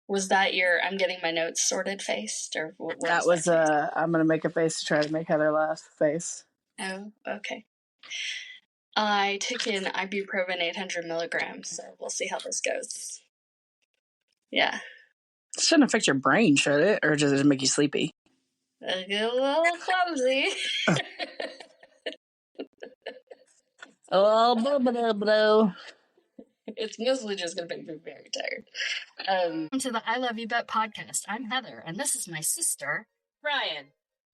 Was that your I'm getting my notes sorted face? Or what That was I'm going to make a face to try to make Heather laugh face. Oh, okay. I took in ibuprofen 800 milligrams, so we'll see how this goes. Yeah. It shouldn't affect your brain, should it? Or does it make you sleepy? I get a little clumsy. Oh, blah, blah. It's mostly just going to make me very tired. Welcome to the I Love You Bet podcast. I'm Heather, and this is my sister, Rian.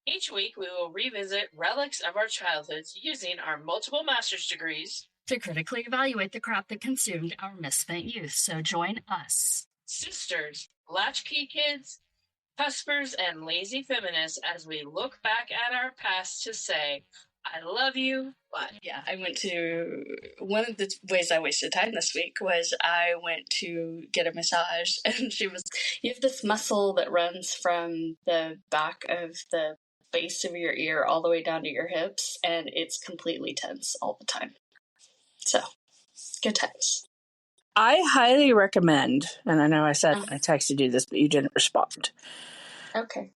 Each week, we will revisit relics of our childhoods using our multiple master's degrees to critically evaluate the crap that consumed our misspent youth. So join us, sisters, latchkey kids, cuspers, and lazy feminists as we look back at our past to say, I love you, but... Yeah, I went to... One of the ways I wasted time this week was I went to get a massage, and she was... You have this muscle that runs from the back of the base of your ear all the way down to your hips, and it's completely tense all the time. So, good times. I highly recommend, and I know I said I texted you this, but you didn't respond. Okay.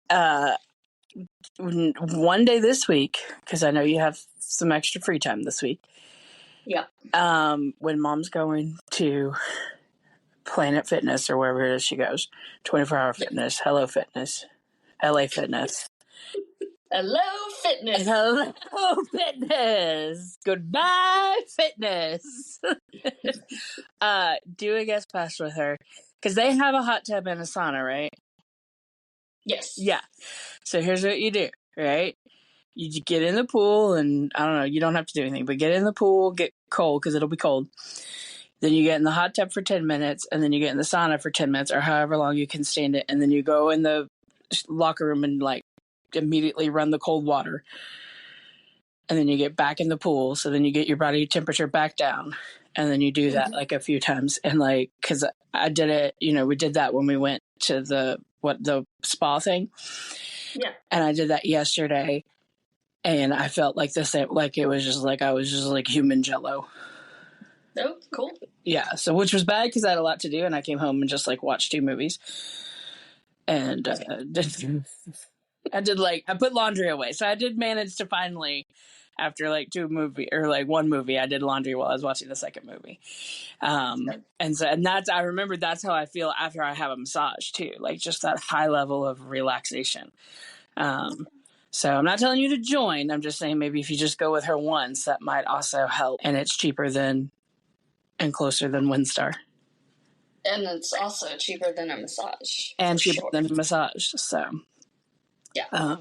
One day this week, because I know you have some extra free time this week. Yeah. When Mom's going to Planet Fitness or wherever it is she goes, 24-hour fitness, Hello Fitness, LA Fitness. Hello Fitness. Hello Fitness. Goodbye Fitness. Do a guest pass with her, because they have a hot tub and a sauna, right? Yes. Yeah. So here's what you do, right? You get in the pool, and I don't know, you don't have to do anything, but get in the pool, get cold, because it'll be cold. Then you get in the hot tub for 10 minutes, and then you get in the sauna for 10 minutes, or however long you can stand it, and then you go in the locker room and, like, immediately run the cold water. And then you get back in the pool, so then you get your body temperature back down, and then you do that, like, a few times. And, like, because I did it, we did that when we went to the spa thing. Yeah. And I did that yesterday, and I felt like the same, like it was just like I was just like human jello. Oh, cool. Yeah, so which was bad because I had a lot to do, and I came home and just like watched 2 movies. And I put laundry away. So I did manage to finally, after like 1 movie, I did laundry while I was watching the second movie. And I remember that's how I feel after I have a massage too, like just that high level of relaxation. So I'm not telling you to join. I'm just saying maybe if you just go with her once, that might also help. And it's cheaper and closer than WinStar. And it's also cheaper than a massage. And cheaper than a massage. So, yeah.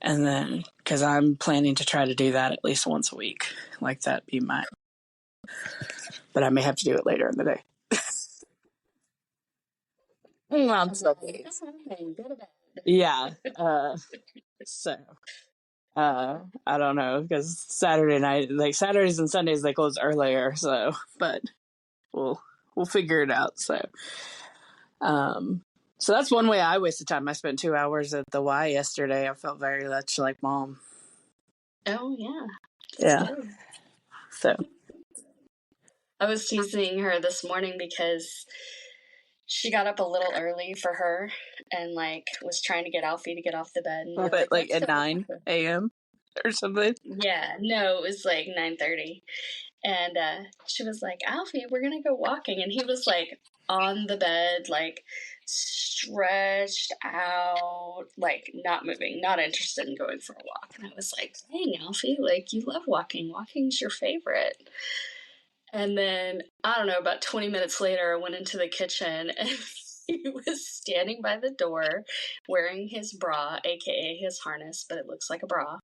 And then, because I'm planning to try to do that at least once a week. Like that be my... But I may have to do it later in the day. I'm so pleased. Yeah. I don't know, because Saturday night, like Saturdays and Sundays, they close earlier. So, but we'll figure it out. So that's one way I wasted time. I spent 2 hours at the Y yesterday. I felt very much like Mom. Oh, yeah. Yeah. So I was teasing her this morning because she got up a little early for her and like was trying to get Alfie to get off the bed. And like at 9 a.m. or something. Yeah, no, it was like 9:30. And she was like, Alfie, we're going to go walking. And he was like on the bed, like stretched out, like not moving, not interested in going for a walk. And I was like, dang, Alfie, like you love walking. Walking's your favorite. And then, I don't know, about 20 minutes later, I went into the kitchen and he was standing by the door wearing his bra, aka his harness, but it looks like a bra.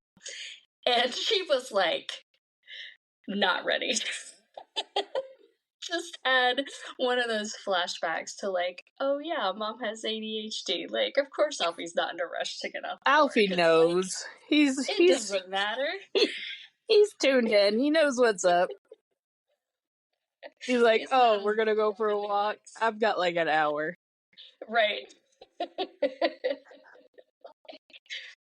And she was like, not ready. Just had one of those flashbacks to like, oh yeah, Mom has ADHD. Like, of course Alfie's not in a rush to get up. Alfie knows. Like, it doesn't matter. He's tuned in. He knows what's up. He's like, we're going to go for a walk. I've got like an hour. Right.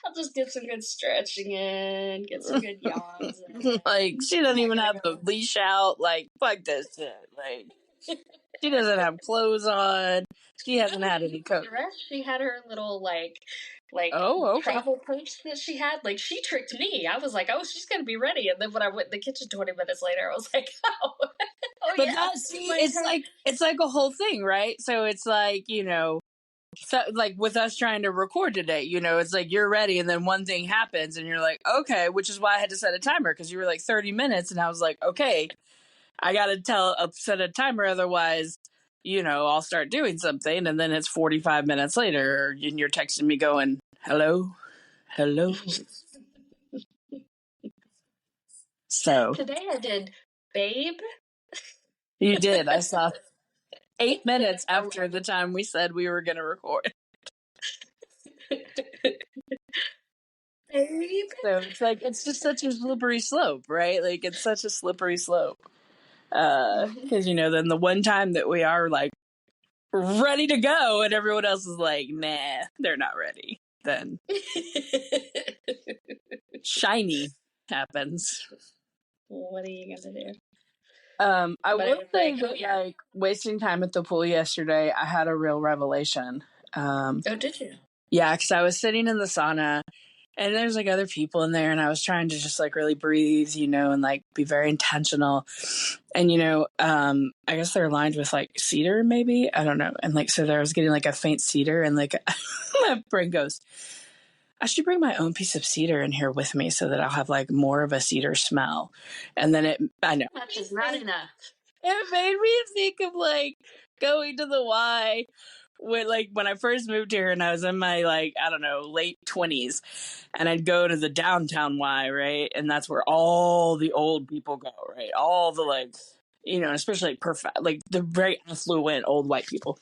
I'll just get some good stretching in, get some good yawns in. Like, she doesn't even have the leash out. Like, fuck this shit. Like, She doesn't have clothes on. She hasn't had any coat. She had her little like Oh, okay. travel purse that she had. Like, she tricked me. I was like, oh, she's gonna be ready. And then when I went in the kitchen 20 minutes later, I was like, oh, But yeah. that, see, it's like a whole thing, right? So it's like, so like with us trying to record today, it's like you're ready, and then one thing happens, and you're like, okay, which is why I had to set a timer, because you were like 30 minutes, and I was like, okay, I gotta set a timer, otherwise, I'll start doing something, and then it's 45 minutes later, and you're texting me going, hello. So Today I did, babe. you did. I saw 8 minutes after the time we said we were going to record. Babe. So it's like, it's just such a slippery slope, right? Like, it's such a slippery slope. Because, then the one time that we are like ready to go and everyone else is like, nah, they're not ready, then shiny happens. What are you going to do? I will say that, like, wasting time at the pool yesterday, I had a real revelation. Oh, did you? Yeah, because I was sitting in the sauna, and there's, like, other people in there, and I was trying to just, like, really breathe, and, like, be very intentional. And, I guess they're lined with, like, cedar, maybe? I don't know. And, like, so there I was getting, like, a faint cedar, and, like, my brain goes, I should bring my own piece of cedar in here with me so that I'll have, like, more of a cedar smell. And then I know. That is not enough. It made me think of, like, going to the Y when I first moved here, and I was in my, like, I don't know, late 20s, and I'd go to the downtown Y, right? And that's where all the old people go, right? All the, like, especially like the very affluent old white people.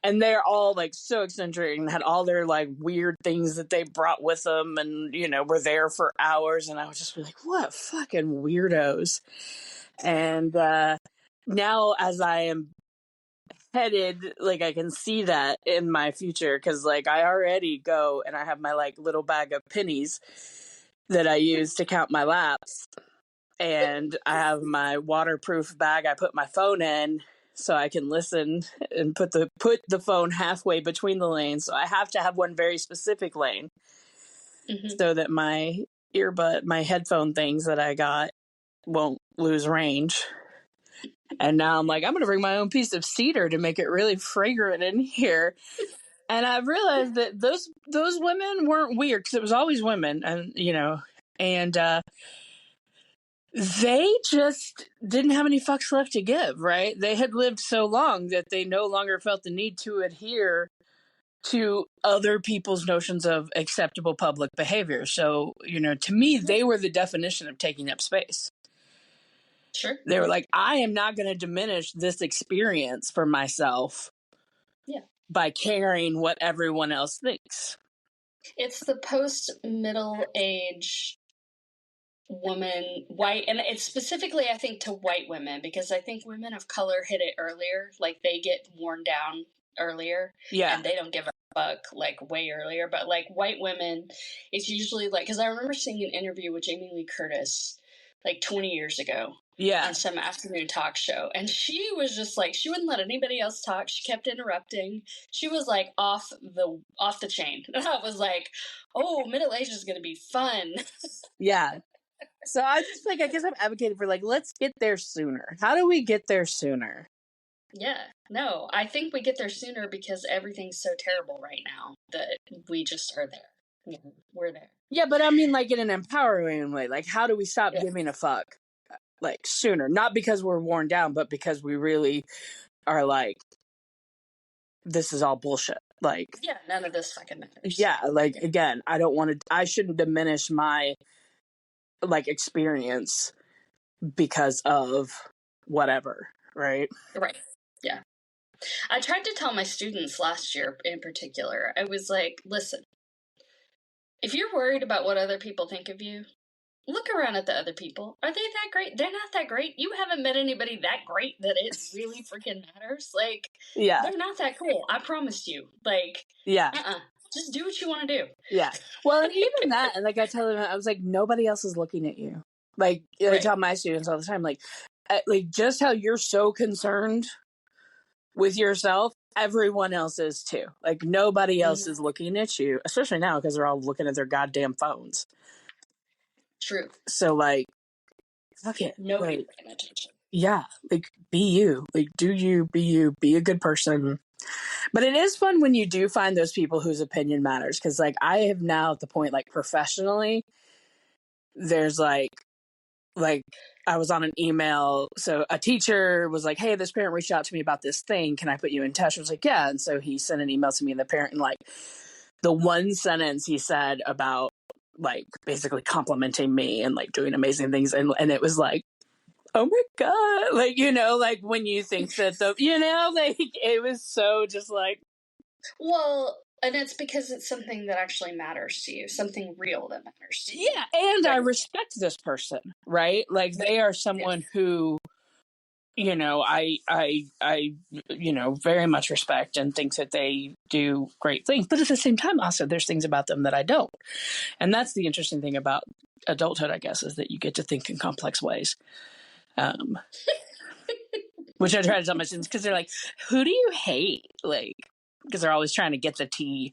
And they're all, like, so eccentric and had all their, like, weird things that they brought with them, and, were there for hours. And I was just like, what fucking weirdos. And now, as I am headed, like, I can see that in my future, because, like, I already go and I have my, like, little bag of pennies that I use to count my laps. And I have my waterproof bag I put my phone in, so I can listen and put the phone halfway between the lanes. So I have to have one very specific lane, so that my headphone things that I got won't lose range. And now I'm like, I'm going to bring my own piece of cedar to make it really fragrant in here. And I've realized that those women weren't weird, because it was always women, and they just didn't have any fucks left to give, right? They had lived so long that they no longer felt the need to adhere to other people's notions of acceptable public behavior. So, to me, they were the definition of taking up space. Sure. They were like, I am not going to diminish this experience for myself by caring what everyone else thinks. It's the post-middle age woman, white, and it's specifically, I think, to white women, because I think women of color hit it earlier. Like, they get worn down earlier, and they don't give a fuck, like, way earlier. But, like, white women, it's usually like, because I remember seeing an interview with Jamie Lee Curtis like 20 years ago on some afternoon talk show, and she was just like, she wouldn't let anybody else talk. She kept interrupting. She was like off the chain. And I was like, oh, middle age is gonna be fun. So I just, like, I guess I'm advocating for, like, let's get there sooner. How do we get there sooner? Yeah, no, I think we get there sooner because everything's so terrible right now that we just are there. We're there. Yeah, but I mean, like, in an empowering way. Like, how do we stop giving a fuck, like, sooner? Not because we're worn down, but because we really are like, this is all bullshit. Like, yeah, none of this fucking matters. Yeah, like, again, I shouldn't diminish my, like, experience because of whatever, right? Right. Yeah. I tried to tell my students last year in particular, I was like, listen, if you're worried about what other people think of you, look around at the other people. Are they that great? They're not that great. You haven't met anybody that great that it really freaking matters. Like, they're not that cool. I promise you. Like, just do what you want to do. Yeah. Well, and even that, and, like, I tell them, I was like, nobody else is looking at you. Like, I tell my students all the time, like, just how you're so concerned with yourself, everyone else is too. Like nobody else is looking at you, especially now because they're all looking at their goddamn phones. True. So like, fuck it. Nobody's paying attention. Yeah, like be you. Like do you, be a good person. But it is fun when you do find those people whose opinion matters. Because like I have now at the point, like professionally, there's like I was on an email. So a teacher was like, hey, this parent reached out to me about this thing. Can I put you in touch? I was like, yeah. And so he sent an email to me and the parent, and like the one sentence he said about like basically complimenting me and like doing amazing things. And it was like, oh my God. Like, you know, like when you think that like it was so just like. Well, and it's because it's something that actually matters to you, something real that matters to you. Yeah, and I respect this person, right? Like they are someone who, you know, I you know, very much respect and think that they do great things. But at the same time, also there's things about them that I don't. And that's the interesting thing about adulthood, I guess, is that you get to think in complex ways. Which I try to tell my students because they're like, who do you hate? Like, because they're always trying to get the tea.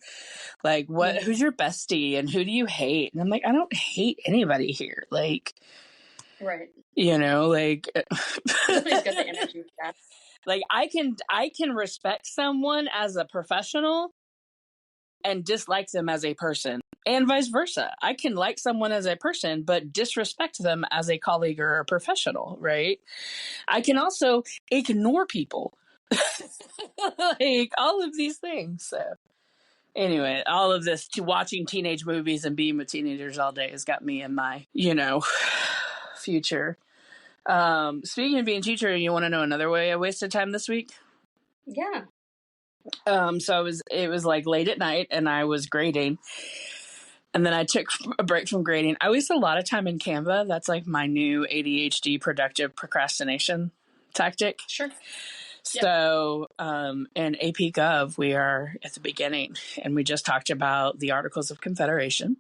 Like, who's your bestie and who do you hate? And I'm like, I don't hate anybody here. Like, right. You know, like somebody's got the energy for that. Like I can respect someone as a professional and dislike them as a person, and vice versa. I can like someone as a person but disrespect them as a colleague or a professional, right? I can also ignore people. Like all of these things. So anyway, all of this to watching teenage movies and being with teenagers all day has got me in my, you know, future. Speaking of being a teacher, you want to know another way I wasted time this week? Yeah. So it was like late at night and I was grading. And then I took a break from grading. I waste a lot of time in Canva. That's like my new ADHD productive procrastination tactic. Sure. So in AP Gov, we are at the beginning and we just talked about the Articles of Confederation.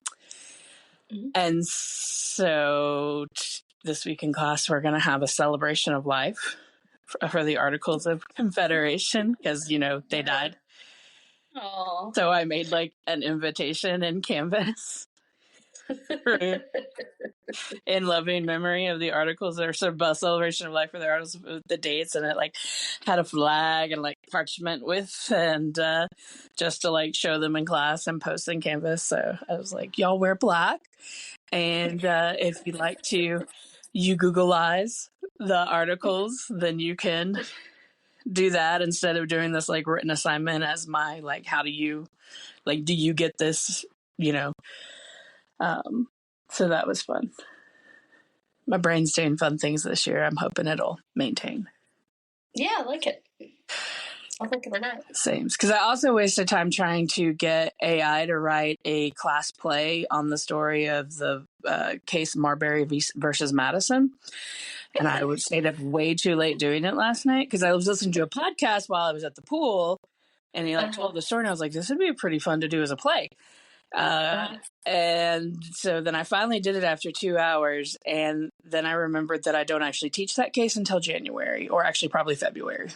And so this week in class, we're going to have a celebration of life for the Articles of Confederation because, you know, they died. Aww. So I made like an invitation in Canvas in loving memory of the articles, or sort of a celebration of life for the articles with the dates, and it like had a flag and like parchment with, and just to like show them in class and post in Canvas. So I was like, y'all wear black, and if you'd like to you Googleize the articles, then you can do that instead of doing this like written assignment as my like, how do you like, do you get this, you know? So that was fun. My brain's doing fun things this year. I'm hoping it'll maintain. Yeah, I like it. I'll think of that. Same. Because I also wasted time trying to get AI to write a class play on the story of the case Marbury versus Madison. And I stayed up way too late doing it last night because I was listening to a podcast while I was at the pool. And he like told the story, and I was like, this would be pretty fun to do as a play. And so then I finally did it after 2 hours. And then I remembered that I don't actually teach that case until January, or actually probably February.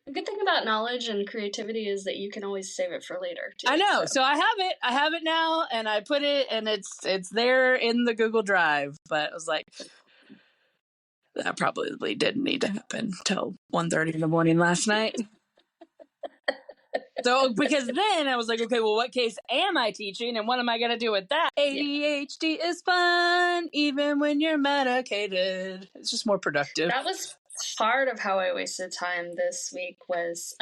The good thing about knowledge and creativity is that you can always save it for later, too. I know. So I have it now, and I put it, and it's there in the Google Drive. But I was like, that probably didn't need to happen till 1:30 in the morning last night. So, because then I was like, okay, well, what case am I teaching and what am I going to do with that? ADHD is fun, even when you're medicated. It's just more productive. That was part of how I wasted time this week was,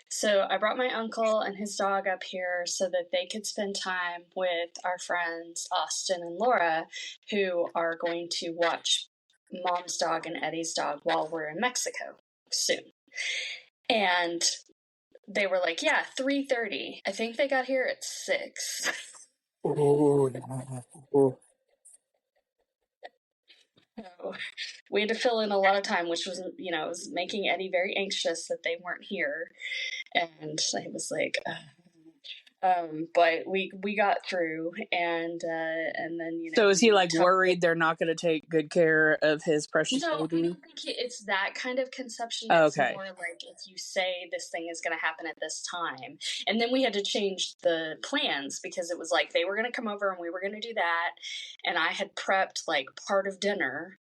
so I brought my uncle and his dog up here so that they could spend time with our friends, Austin and Laura, who are going to watch Mom's dog and Eddie's dog while we're in Mexico soon. And they were like, yeah, 3:30. I think they got here at 6. Oh. So we had to fill in a lot of time, which was, you know, it was making Eddie very anxious that they weren't here. And I was like, But we got through, and then So is he like worried they're not going to take good care of his precious No, baby? I don't think it's that kind of conception. It's Okay. more like if you say this thing is going to happen at this time. And then we had to change the plans because it was like they were going to come over and we were going to do that. And I had prepped like part of dinner.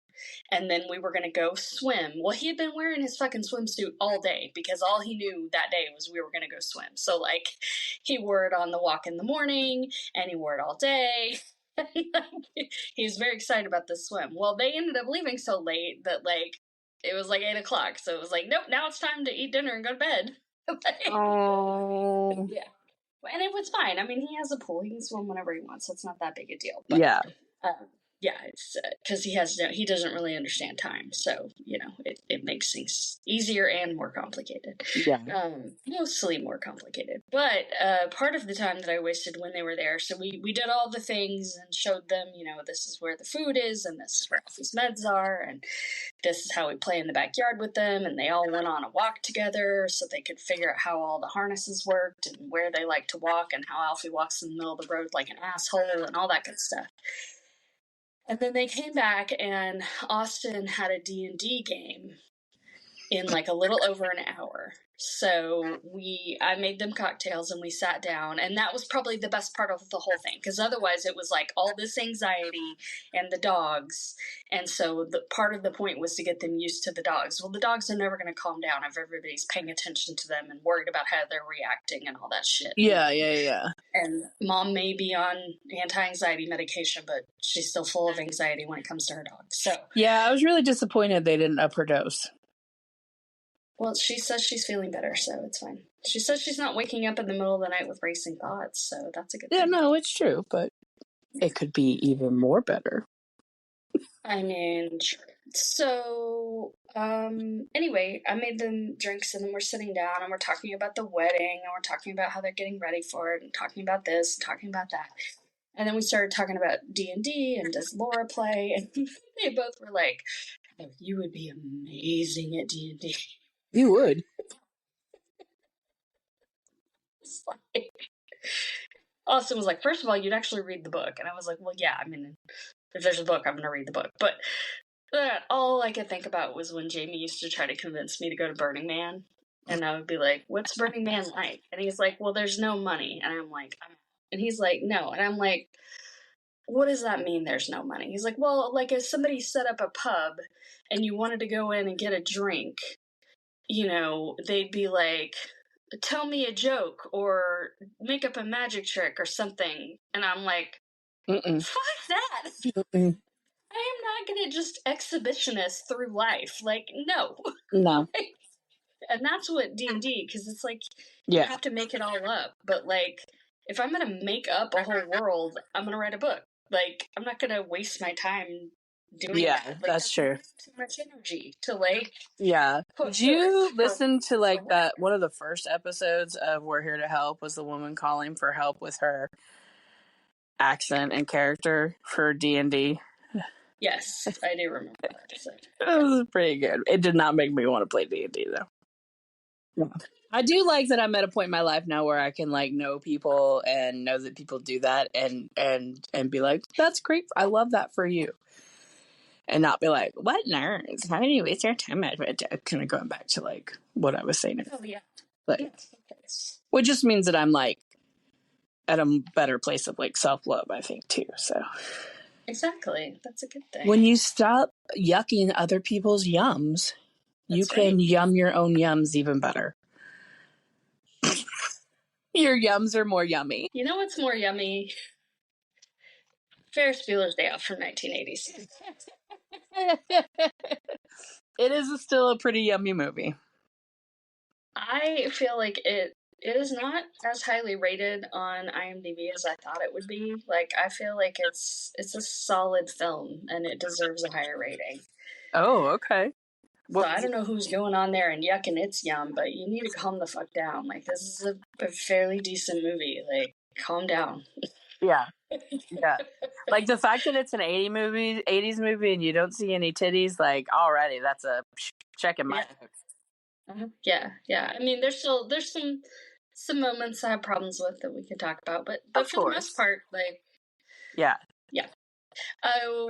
And then we were going to go swim. Well, he had been wearing his fucking swimsuit all day because all he knew that day was we were going to go swim. So, like, he wore it on the walk in the morning and he wore it all day. He was very excited about this swim. Well, they ended up leaving so late that, like, it was like 8 o'clock. So it was like, nope, now it's time to eat dinner and go to bed. Oh. Yeah. And it was fine. I mean, he has a pool. He can swim whenever he wants. So it's not that big a deal. But, yeah. Yeah, it's because he doesn't really understand time, so it makes things easier and more complicated. Yeah, mostly more complicated. But part of the time that I wasted when they were there, so we did all the things and showed them, this is where the food is, and this is where all these meds are, and this is how we play in the backyard with them, and they all went on a walk together so they could figure out how all the harnesses worked and where they like to walk and how Alfie walks in the middle of the road like an asshole and all that good stuff. And then they came back, and Austin had a D&D game in like a little over an hour. So I made them cocktails, and we sat down, and that was probably the best part of the whole thing, because otherwise it was like all this anxiety and the dogs, and so the part of the point was to get them used to the dogs. Well, the dogs are never going to calm down if everybody's paying attention to them and worried about how they're reacting and all that shit. Yeah. And mom may be on anti-anxiety medication, but she's still full of anxiety when it comes to her dog. So yeah, I was really disappointed they didn't up her dose. Well, she says she's feeling better, so it's fine. She says she's not waking up in the middle of the night with racing thoughts, so that's a good thing. Yeah, no, it's true, but it could be even more better. I mean, sure. So, anyway, I made them drinks, and then we're sitting down, and we're talking about the wedding, and we're talking about how they're getting ready for it, and talking about this, and talking about that. And then we started talking about D&D, and does Laura play, and they both were like, oh, you would be amazing at D&D. You would. Like, Austin was like, first of all, you'd actually read the book. And I was like, well, yeah, I mean, if there's a book, I'm going to read the book. But all I could think about was when Jamie used to try to convince me to go to Burning Man. And I would be like, what's Burning Man like? And he's like, well, there's no money. And I'm like, and he's like, no. And I'm like, what does that mean there's no money? He's like, well, like if somebody set up a pub and you wanted to go in and get a drink, they'd be like, tell me a joke or make up a magic trick or something. And I'm like, fuck that. I am not going to just exhibitionist through life. Like, no. No. And that's what D&D, because it's like, you have to make it all up. But, like, if I'm going to make up a whole world, I'm going to write a book. Like, I'm not going to waste my time doing that. Like, that's true. Too much energy to, like... Yeah. Did you listen to, like, that one of the first episodes of We're Here to Help was the woman calling for help with her accent and character for D&D? Yes, I do remember that episode. It was pretty good. It did not make me want to play D&D, though. Yeah. I do like that I'm at a point in my life now where I can, like, know people and know that people do that and be like, that's great. I love that for you. And not be like, what nerds? How do you waste your time? Kind of going back to, like, what I was saying. Oh, yeah. Like, Okay. Which just means that I'm, like, at a better place of, like, self-love, I think, too. So Exactly. That's a good thing. when you stop yucking other people's yums, you can yum your own yums even better. Your yums are more yummy. You know what's more yummy? Ferris Bueller's Day Off from 1980s. It is still a pretty yummy movie. I feel like it is not as highly rated on IMDb as I thought it would be. Like, I feel like it's a solid film, and it deserves a higher rating. Oh, okay. So I don't know who's going on there and yucking its yum, but you need to calm the fuck down. Like, this is a fairly decent movie. Like, calm down. Yeah. Yeah. Like, the fact that it's an 80s movie and you don't see any titties, like, already, that's a check in my book. Yeah. I mean, there's some some moments I have problems with that we could talk about, but Of for the course. most part, like, Yeah.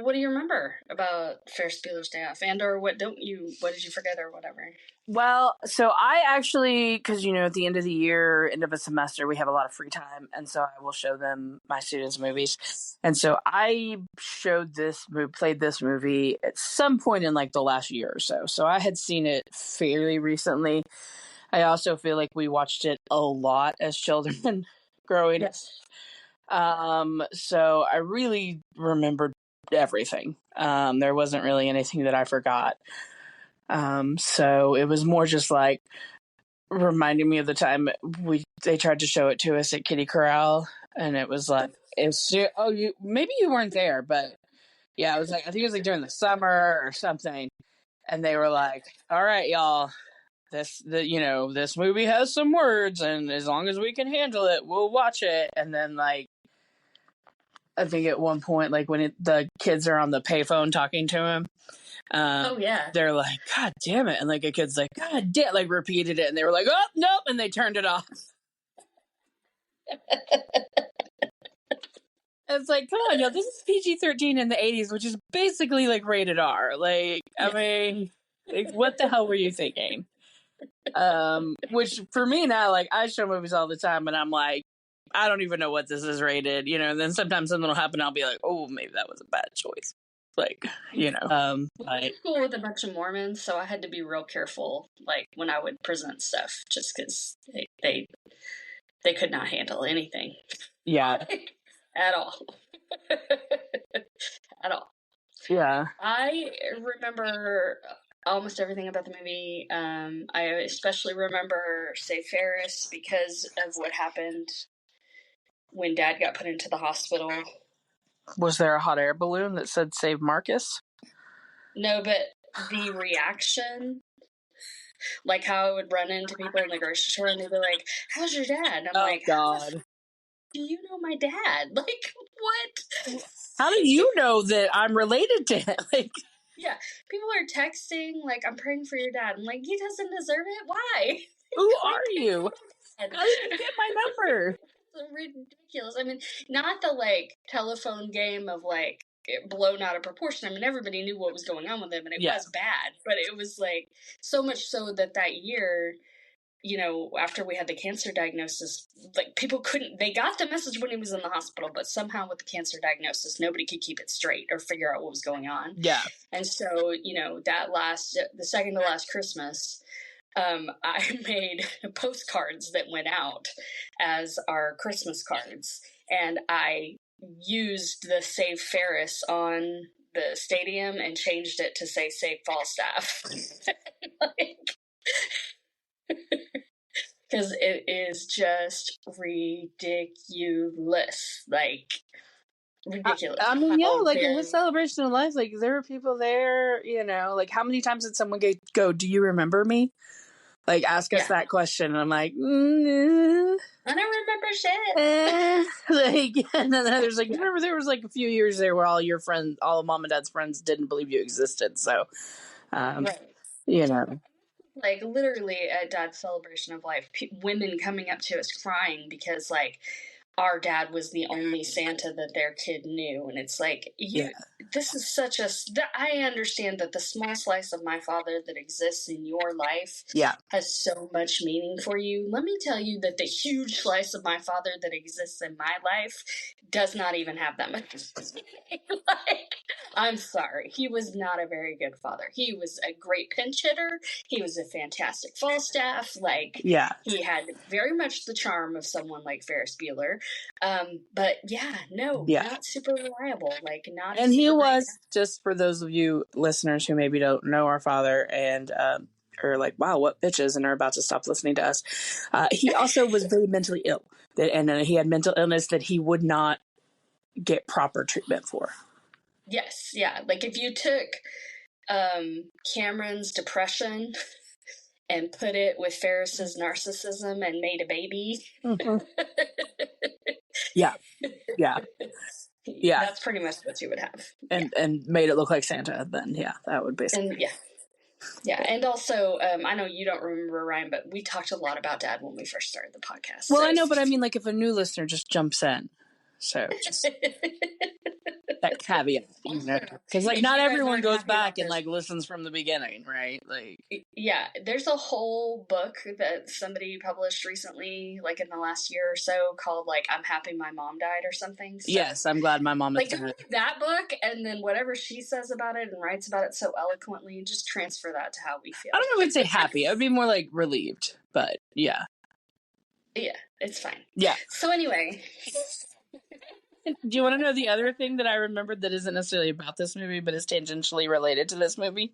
what do you remember about Ferris Bueller's Day Off, and or what did you forget or whatever? Well, so I actually, because, at the end of the year, end of a semester, we have a lot of free time. And so I will show them my students' movies. And so I played this movie at some point in like the last year or so. So I had seen it fairly recently. I also feel like we watched it a lot as children growing up. So I really remembered everything. There wasn't really anything that I forgot. So it was more just like reminding me of the time they tried to show it to us at Kitty Corral, and it was like, maybe you weren't there, but yeah, it was like, I think it was like during the summer or something, and they were like, all right, y'all, this movie has some words, and as long as we can handle it, we'll watch it. And then like, I think at one point, like when the kids are on the payphone talking to him, they're like, God damn it. And like a kid's like, God damn, like repeated it. And they were like, oh, nope. And they turned it off. It's like, come on, this is PG-13 in the 80s, which is basically like rated R. Like, I mean, like, what the hell were you thinking? Which for me now, like I show movies all the time and I'm like, I don't even know what this is rated, and then sometimes something will happen. I'll be like, oh, maybe that was a bad choice. Like, I went to school with a bunch of Mormons, so I had to be real careful, like when I would present stuff, just because they could not handle anything. Yeah. At all. At all. Yeah. I remember almost everything about the movie. I especially remember Save Ferris because of what happened when Dad got put into the hospital. Was there a hot air balloon that said Save Marcus? No, but the reaction, like how I would run into people in the grocery store and they'd be like, how's your dad? And I'm like, God. Do you know my dad? Like, what? How do you know that I'm related to him? Like, yeah, people are texting, like, I'm praying for your dad. I'm like, he doesn't deserve it? Why? Who are you? How did you get my number? It's ridiculous. I mean, not the, like, telephone game of, like, blown out of proportion. I mean, everybody knew what was going on with him, and it was bad. But it was, like, so much so that year, after we had the cancer diagnosis, like, people they got the message when he was in the hospital, but somehow with the cancer diagnosis, nobody could keep it straight or figure out what was going on. Yeah. And so, the second to last Christmas, I made postcards that went out as our Christmas cards, and I used the Save Ferris on the stadium and changed it to say Save Falstaff. Because it is just ridiculous. Like, ridiculous. I mean, yeah, like in his celebration of life, like there were people there, like how many times did someone go, do you remember me? Like ask us that question. And I'm like, I don't remember shit. And then there's like, remember there was like a few years there where all your friends, all of mom and dad's friends didn't believe you existed. So, Right. Like, literally at Dad's celebration of life, women coming up to us crying because, like, our dad was the only Santa that their kid knew. And it's like, this is such I understand that the small slice of my father that exists in your life has so much meaning for you. Let me tell you that the huge slice of my father that exists in my life does not even have that much meaning. Like, I'm sorry. He was not a very good father. He was a great pinch hitter. He was a fantastic Falstaff. Like, he had very much the charm of someone like Ferris Bueller. But not super reliable. Like, not. And he was, just for those of you listeners who maybe don't know our father and are like, wow, what bitches, and are about to stop listening to us. He also was very mentally ill, and he had mental illness that he would not get proper treatment for. Yes, yeah. Like, if you took Cameron's depression and put it with Ferris's narcissism and made a baby. Mm-hmm. Yeah. That's pretty much what you would have. And made it look like Santa, then that would basically. And Yeah, and also, I know you don't remember, Ryan, but we talked a lot about Dad when we first started the podcast. Well, so. I know, but I mean, like, if a new listener just jumps in, so just that caveat, you know, because like not everyone goes back and like listens from the beginning, right? Like, yeah, there's a whole book that somebody published recently, like in the last year or so, called like "I'm Happy My Mom Died" or something. So, yes, I'm glad my mom is like read that book, and then whatever she says about it and writes about it so eloquently, just transfer that to how we feel. I don't know if I'd say happy. I'd be more like relieved, but yeah. Yeah, it's fine. Yeah. So anyway. Do you want to know the other thing that I remembered that isn't necessarily about this movie, but is tangentially related to this movie?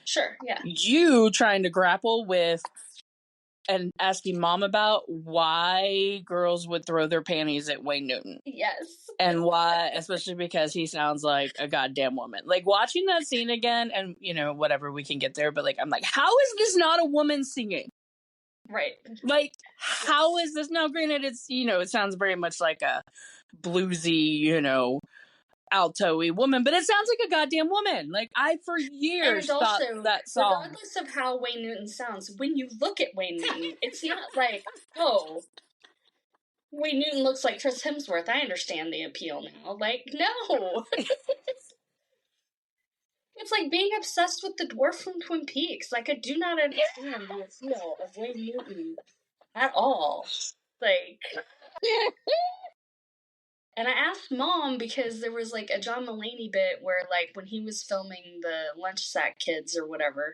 Sure, yeah. You trying to grapple with and asking Mom about why girls would throw their panties at Wayne Newton. Yes. And why, especially because he sounds like a goddamn woman. Like, watching that scene again, and, you know, whatever, we can get there, but, like, I'm like, how is this not a woman singing? Right. Like, how is this? Now, granted, it's, you know, it sounds very much like a bluesy, you know, alto-y woman, but it sounds like a goddamn woman. Like, I, for years, and thought also, that song. Regardless of how Wayne Newton sounds, when you look at Wayne Newton, it's not like, oh, Wayne Newton looks like Chris Hemsworth. I understand the appeal now. Like, no. It's like being obsessed with the dwarf from Twin Peaks. Like, I do not understand the appeal of Wayne Newton at all. Like, and I asked Mom because there was like a John Mulaney bit where, like, when he was filming the Lunch Sack Kids or whatever,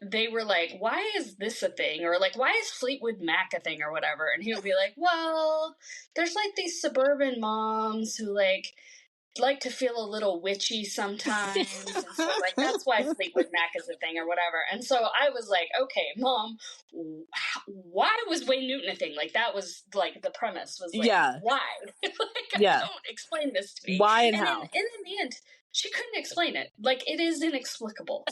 they were like, why is this a thing? Or like, why is Fleetwood Mac a thing or whatever? And he'll be like, well, there's like these suburban moms who like to feel a little witchy sometimes, and so like that's why Fleetwood Mac is a thing or whatever. And so I was like, okay, Mom, why was Wayne Newton a thing? Like, that was like the premise was like, yeah, why? Like, yeah, don't explain this to me. Why and how? And in the end, she couldn't explain it. Like, it is inexplicable.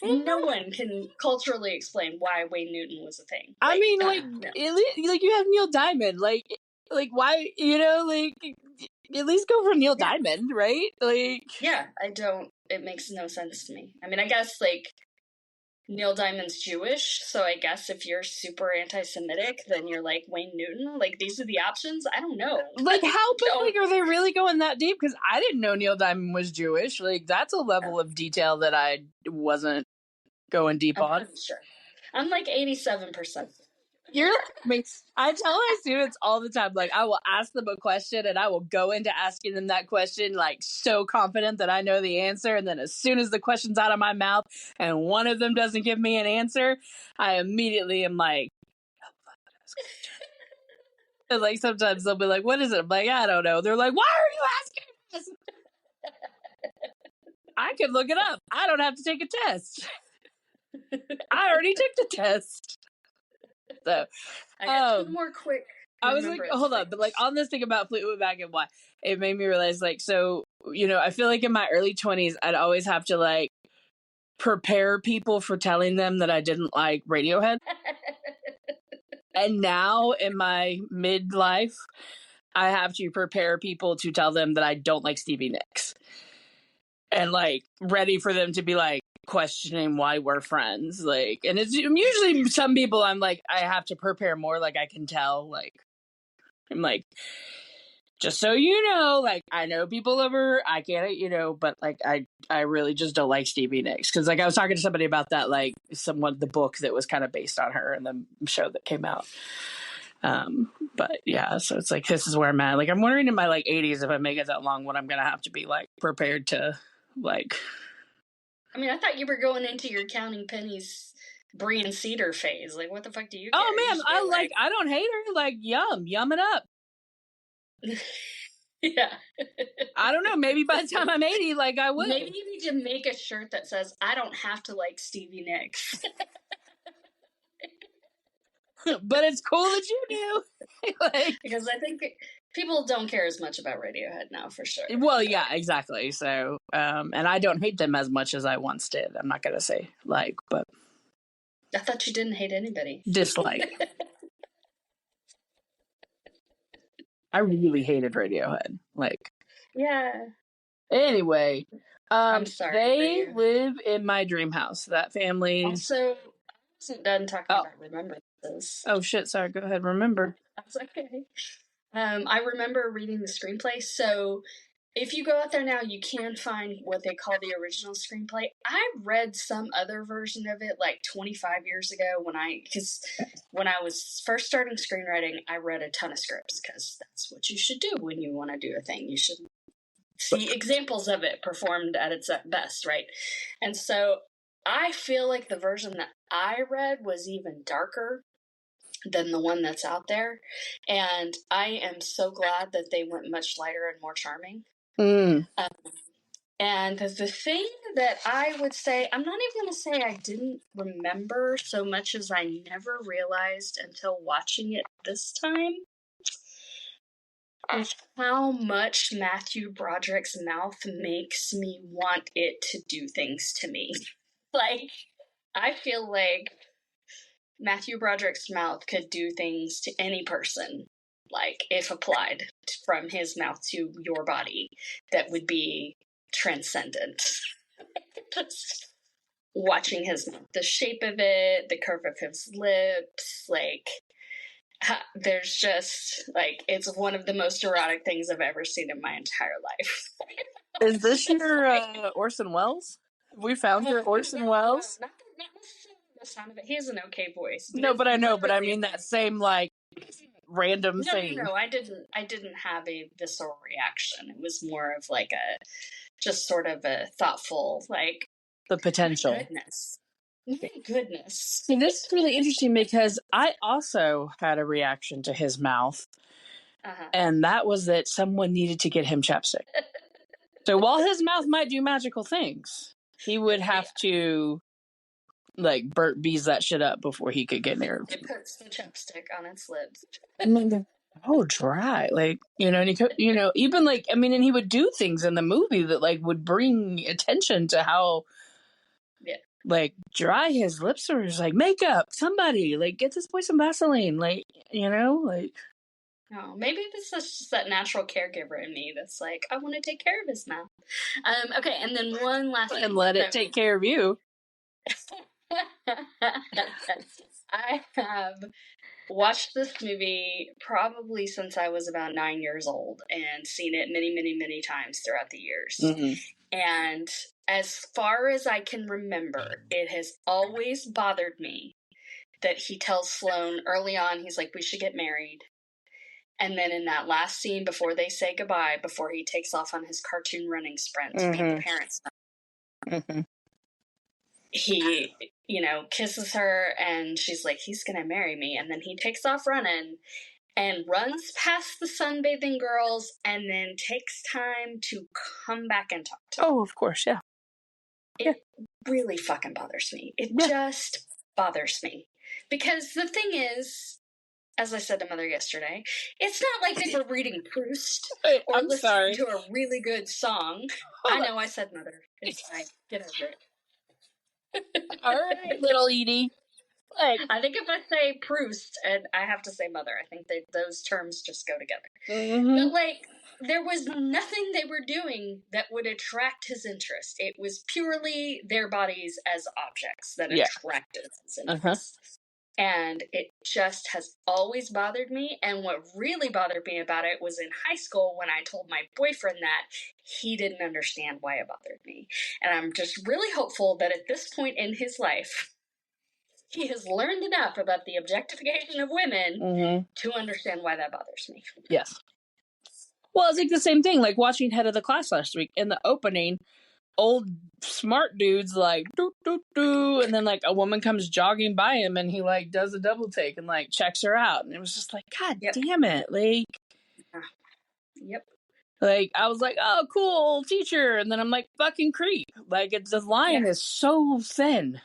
No one can culturally explain why Wayne Newton was a thing. Like, I mean, no. At least, like, you have Neil Diamond. Like why, you know, like, at least go for Neil Diamond, right? Like, yeah, it makes no sense to me. I mean, I guess, like, Neil Diamond's Jewish, so I guess if you're super anti-Semitic, then you're like Wayne Newton. Like, these are the options? I don't know. Like, how, like, are they really going that deep? Because I didn't know Neil Diamond was Jewish. Like, that's a level of detail that I wasn't going deep on. Sure. I'm like 87%. You're like, I tell my students all the time, like, I will ask them a question and I will go into asking them that question, like, so confident that I know the answer. And then as soon as the question's out of my mouth and one of them doesn't give me an answer, I immediately am like, and like, sometimes they'll be like, what is it? I'm like, I don't know. They're like, why are you asking this? I could look it up. I don't have to take a test. I already took the test. So, I got two more quick. I was like, hold on, but like, on this thing about Fleetwood Mac and why, it made me realize, like, so, you know, I feel like in my early 20s, I'd always have to, like, prepare people for telling them that I didn't like Radiohead. And now in my midlife, I have to prepare people to tell them that I don't like Stevie Nicks. And, like, ready for them to be, like, questioning why we're friends. Like, and it's usually some people I'm like, I have to prepare more. Like, I can tell, like, I'm like, just so you know, like, I know people over, I can't, you know, but like, I really just don't like Stevie Nicks. Cause like, I was talking to somebody about that, like, the book that was kind of based on her and the show that came out. But yeah, so it's like, this is where I'm at. Like, I'm wondering in my like 80s, if I make it that long, what I'm going to have to be like prepared to, like. I mean, I thought you were going into your counting pennies Brian Cedar phase. Like, what the fuck do you care? Oh man, I don't hate her. Like, yum it up. Yeah. I don't know. Maybe by the time I'm 80, like, I will. Maybe you need to make a shirt that says, I don't have to like Stevie Nicks. But it's cool that you do. Like, because I think people don't care as much about Radiohead now, for sure. Well, yeah, exactly. So, and I don't hate them as much as I once did. I'm not going to say like, but. I thought you didn't hate anybody. Dislike. I really hated Radiohead. Like. Yeah. Anyway, I'm sorry for They you. live in my dream house. That family. Also, I wasn't done talking Oh. about remembrances. Oh shit! Sorry. Go ahead. Remember. That's okay. I remember reading the screenplay. So, if you go out there now, you can find what they call the original screenplay. I read some other version of it like 25 years ago because when I was first starting screenwriting, I read a ton of scripts because that's what you should do when you want to do a thing. You should see examples of it performed at its best, right? And so I feel like the version that I read was even darker than the one that's out there. And I am so glad that they went much lighter and more charming. And the thing that I would say, I'm not even going to say I didn't remember so much as I never realized until watching it this time, is how much Matthew Broderick's mouth makes me want it to do things to me. Like, I feel like Matthew Broderick's mouth could do things to any person, like, if applied from his mouth to your body, that would be transcendent. Just watching his mouth, the shape of it, the curve of his lips, like, there's just, like, it's one of the most erotic things I've ever seen in my entire life. Is this your Orson Welles? We found your Orson Welles? Not necessarily the sound of it. He has an okay voice. No, but I know, but I mean that same, like, random thing. No, I didn't have a visceral reaction. It was more of like just sort of a thoughtful, like, the potential. My goodness. See, this is really interesting because I also had a reaction to his mouth. And that was that someone needed to get him chapstick. So while his mouth might do magical things, he would have to, like, Burt Bees that shit up before he could get near. It puts the chapstick on its lips. I mean, they're so dry. Like, and he, even, like, and he would do things in the movie that, like, would bring attention to how, like, dry his lips are. Just like, makeup, somebody, like, get this boy some Vaseline. Like, like. Oh, maybe this is just that natural caregiver in me that's like, I want to take care of his mouth. Okay, and then one last thing. And let it take care of you. I have watched this movie probably since I was about 9 years old and seen it many, many, many times throughout the years. And as far as I can remember, it has always bothered me that he tells Sloane early on, he's like, we should get married. And then in that last scene before they say goodbye, before he takes off on his cartoon running sprint to meet the parents, he, kisses her and she's like, he's going to marry me. And then he takes off running and runs past the sunbathing girls and then takes time to come back and talk to them. Oh, of course, yeah. It really fucking bothers me. It just bothers me. Because the thing is, as I said to Mother yesterday, it's not like they were reading Proust or listening to a really good song. I know I said Mother. It's fine. Get over it. All right, little Edie. Like, I think if I say Proust and I have to say Mother, I think those terms just go together. But, like, there was nothing they were doing that would attract his interest. It was purely their bodies as objects that attracted his interest. And it just has always bothered me. And what really bothered me about it was in high school when I told my boyfriend that he didn't understand why it bothered me. And I'm just really hopeful that at this point in his life, he has learned enough about the objectification of women to understand why that bothers me. Yes. Well, it's like the same thing, like watching Head of the Class last week. In the opening, old smart dude's like, doo, doo, doo, and then, like, a woman comes jogging by him and he, like, does a double take and, like, checks her out. And it was just like, God damn it. Like, like, I was like, oh, cool, teacher. And then I'm like, fucking creep. Like, the line is so thin.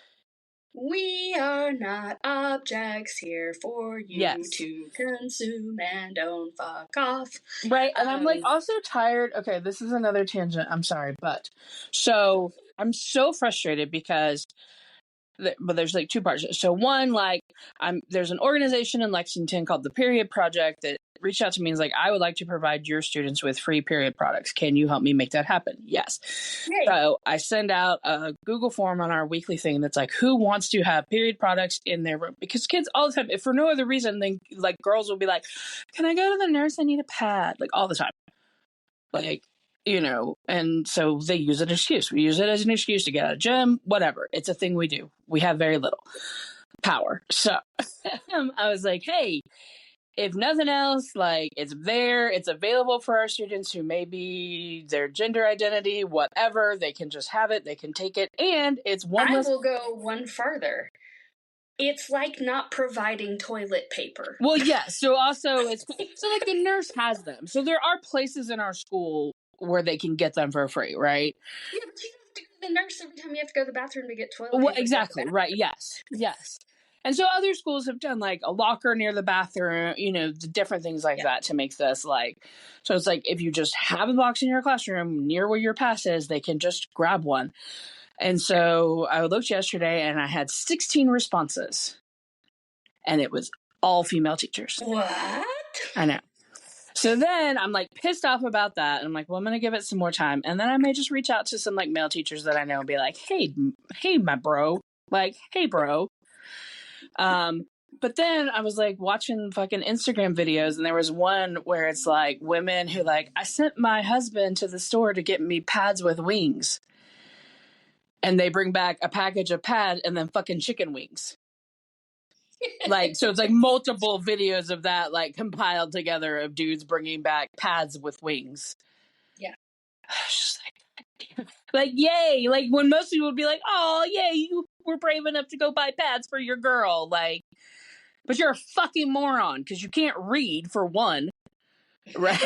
We are not objects here for you to consume and don't fuck off. Right, and I'm, like, also tired. Okay, this is another tangent. I'm sorry, but so I'm so frustrated because but there's like two parts. So one, like, there's an organization in Lexington called the Period Project that reached out to me and was like, I would like to provide your students with free period products. Can you help me make that happen? Yes. Yay. So I send out a Google form on our weekly thing that's like, who wants to have period products in their room? Because kids all the time, if for no other reason, then like girls will be like, can I go to the nurse? I need a pad, like all the time. Like, you know, and so they use it as an excuse. We use it as an excuse to get out of gym, whatever. It's a thing we do. We have very little power. So I was like, hey, if nothing else, like it's there, it's available for our students who maybe their gender identity, whatever, they can just have it, they can take it, and it's one less. I will go one farther. It's like not providing toilet paper. Well, yeah. So also, it's so like the nurse has them. So there are places in our school where they can get them for free, right? Yeah, but you have to go to the nurse every time you have to go to the bathroom to get toilet paper. Well, exactly, right. Yes. And so other schools have done like a locker near the bathroom, you know, the different things like that to make this like, so it's like if you just have a box in your classroom near where your pass is, they can just grab one. And so I looked yesterday and I had 16 responses and it was all female teachers. What? I know. So then I'm like pissed off about that. And I'm like, well, I'm going to give it some more time. And then I may just reach out to some like male teachers that I know and be like, hey, my bro, like, hey, bro. But then I was like watching fucking Instagram videos and there was one where it's like women who like, I sent my husband to the store to get me pads with wings. And they bring back a package of pad and then fucking chicken wings. Like, so it's like multiple videos of that, like compiled together of dudes bringing back pads with wings. Yeah. Just like, yay. Like when most people would be like, oh, yay, you were brave enough to go buy pads for your girl. Like, but you're a fucking moron because you can't read for one. Right.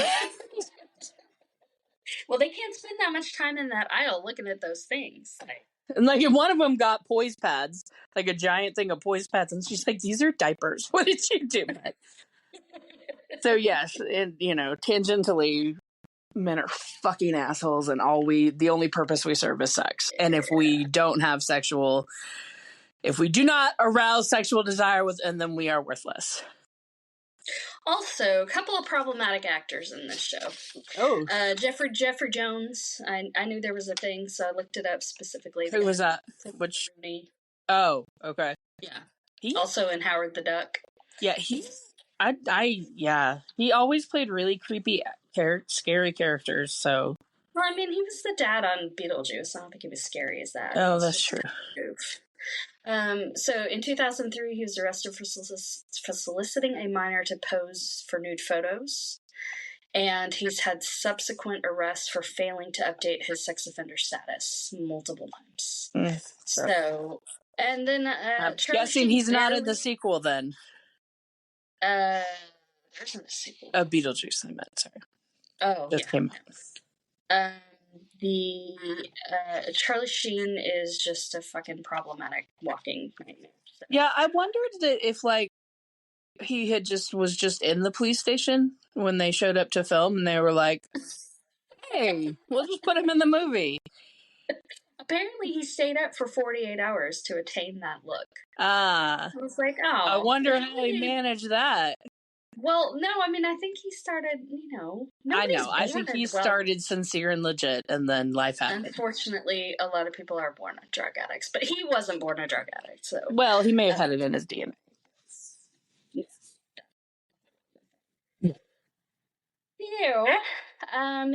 Well, they can't spend that much time in that aisle looking at those things. And like, if one of them got poise pads, like a giant thing of poise pads, and she's like, these are diapers. What did you do? So, yes, and, you know, tangentially, men are fucking assholes, and the only purpose we serve is sex. And if we don't have if we do not arouse sexual desire within them, we are worthless. Also, a couple of problematic actors in this show. Oh. Jeffrey Jones. I knew there was a thing, so I looked it up specifically. Who was that? Which? Oh, okay. Yeah. Also in Howard the Duck. Yeah, he always played really creepy, scary characters, so. Well, I mean, he was the dad on Beetlejuice. I don't think he was scary as that. Oh, that's true. So in 2003, he was arrested for soliciting a minor to pose for nude photos. And he's had subsequent arrests for failing to update his sex offender status multiple times. So, and then I'm guessing he's not in the sequel then. There's not a sequel. Beetlejuice, I meant, sorry. Oh, just came out. The Charlie Sheen is just a fucking problematic walking nightmare. So. Yeah, I wondered that if like he was just in the police station when they showed up to film, and they were like, "Hey, we'll just put him in the movie." Apparently, he stayed up for 48 hours to attain that look. I was like, oh, I wonder how he managed that. Well, no, I mean, I think he started, you know. I know. I think he started sincere and legit, and then life happened. Unfortunately, a lot of people are born drug addicts, but he wasn't born a drug addict, so. Well, he may have had it in his DNA. Ew.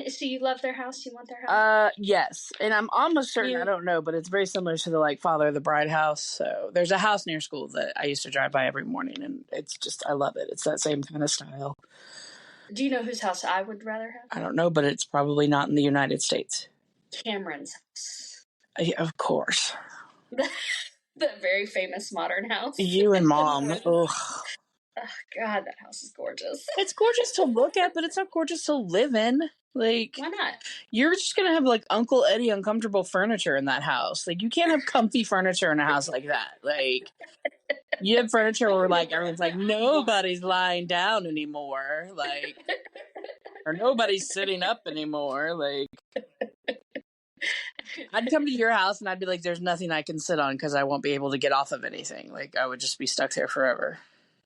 So you love their house? You want their house? Yes. And I'm almost certain, I don't know, but it's very similar to the, like, Father of the Bride house. So there's a house near school that I used to drive by every morning, and it's just, I love it. It's that same kind of style. Do you know whose house I would rather have? I don't know, but it's probably not in the United States. Cameron's house. Yeah, of course. The very famous modern house. You and Mom. Ugh. Oh, God, that house is gorgeous. It's gorgeous to look at, but it's not gorgeous to live in. Like, why not? You're just gonna have like Uncle Eddie uncomfortable furniture in that house. Like, you can't have comfy furniture in a house like that. Like, you have furniture where like everyone's like, nobody's lying down anymore. Like, or nobody's sitting up anymore. Like, I'd come to your house and I'd be like, there's nothing I can sit on because I won't be able to get off of anything. Like, I would just be stuck there forever.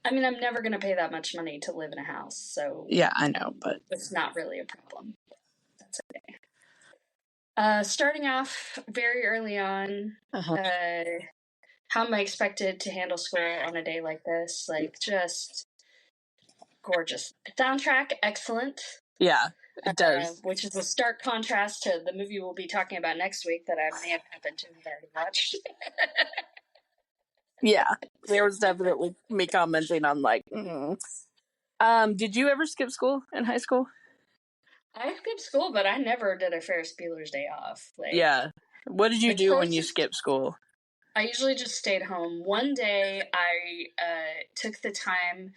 I mean, I'm never going to pay that much money to live in a house, so... Yeah, I know, but... It's not really a problem. That's okay. Starting off very early on, how am I expected to handle school on a day like this? Like, just gorgeous. Soundtrack, excellent. Yeah, it does. Which is a stark contrast to the movie we'll be talking about next week that I may have happened to have already watched. Yeah, there was definitely me commenting on like, did you ever skip school in high school? I skipped school, but I never did a Ferris Bueller's Day Off. Like, yeah. What did you do when you skipped school? I usually just stayed home. One day, I took the time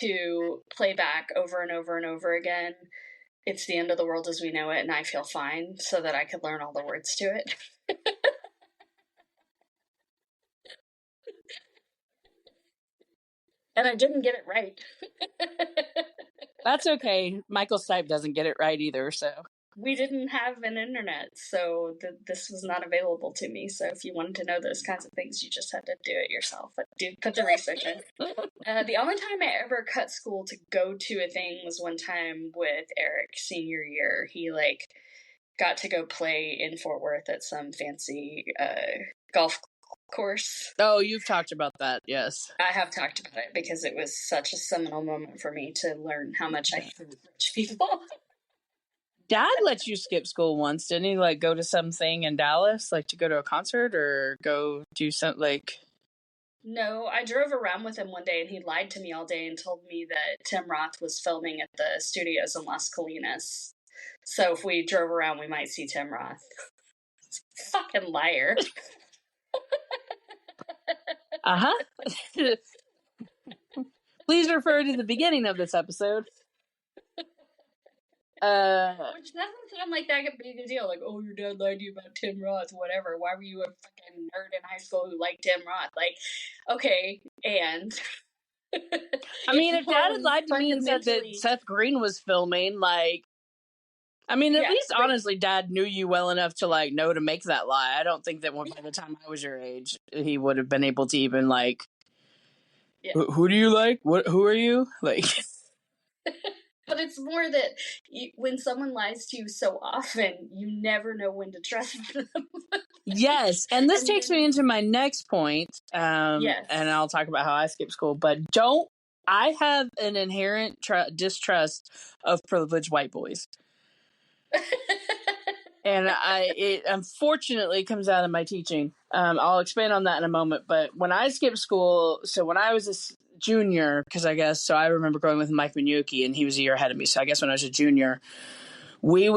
to play back over and over and over again, "It's the End of the World as We Know It, and I Feel Fine," so that I could learn all the words to it. And I didn't get it right. That's okay. Michael Stipe doesn't get it right either, so... We didn't have an internet, so this was not available to me. So if you wanted to know those kinds of things, you just had to do it yourself. But put the research in. The only time I ever cut school to go to a thing was one time with Eric, senior year. He, like, got to go play in Fort Worth at some fancy golf course. Oh, you've talked about that, yes. I have talked about it because it was such a seminal moment for me to learn how much I hate rich people. Dad let you skip school once, didn't he? Like, go to something in Dallas, like to go to a concert or go do something like... No, I drove around with him one day and he lied to me all day and told me that Tim Roth was filming at the studios in Las Colinas. So if we drove around, we might see Tim Roth. Fucking liar. Please refer to the beginning of this episode. Which doesn't sound like that big a deal. Like, oh, your dad lied to you about Tim Roth, whatever. Why were you a fucking nerd in high school who liked Tim Roth? Like, okay, and... I mean, if Dad had lied to me and said that Seth Green was filming, like... I mean, at least, honestly, Dad knew you well enough to, like, know to make that lie. I don't think that by the time I was your age, he would have been able to even, like... Yeah. Who do you like? Who are you? Like... But it's more that when someone lies to you so often, you never know when to trust them. Yes, and this takes me into my next point. Yes. And I'll talk about how I skipped school. But I have an inherent distrust of privileged white boys. And it unfortunately comes out of my teaching. I'll expand on that in a moment. But when I skipped school, so when I was a junior, because I remember going with Mike Mignoki, and he was a year ahead of me. So I guess when I was a junior, we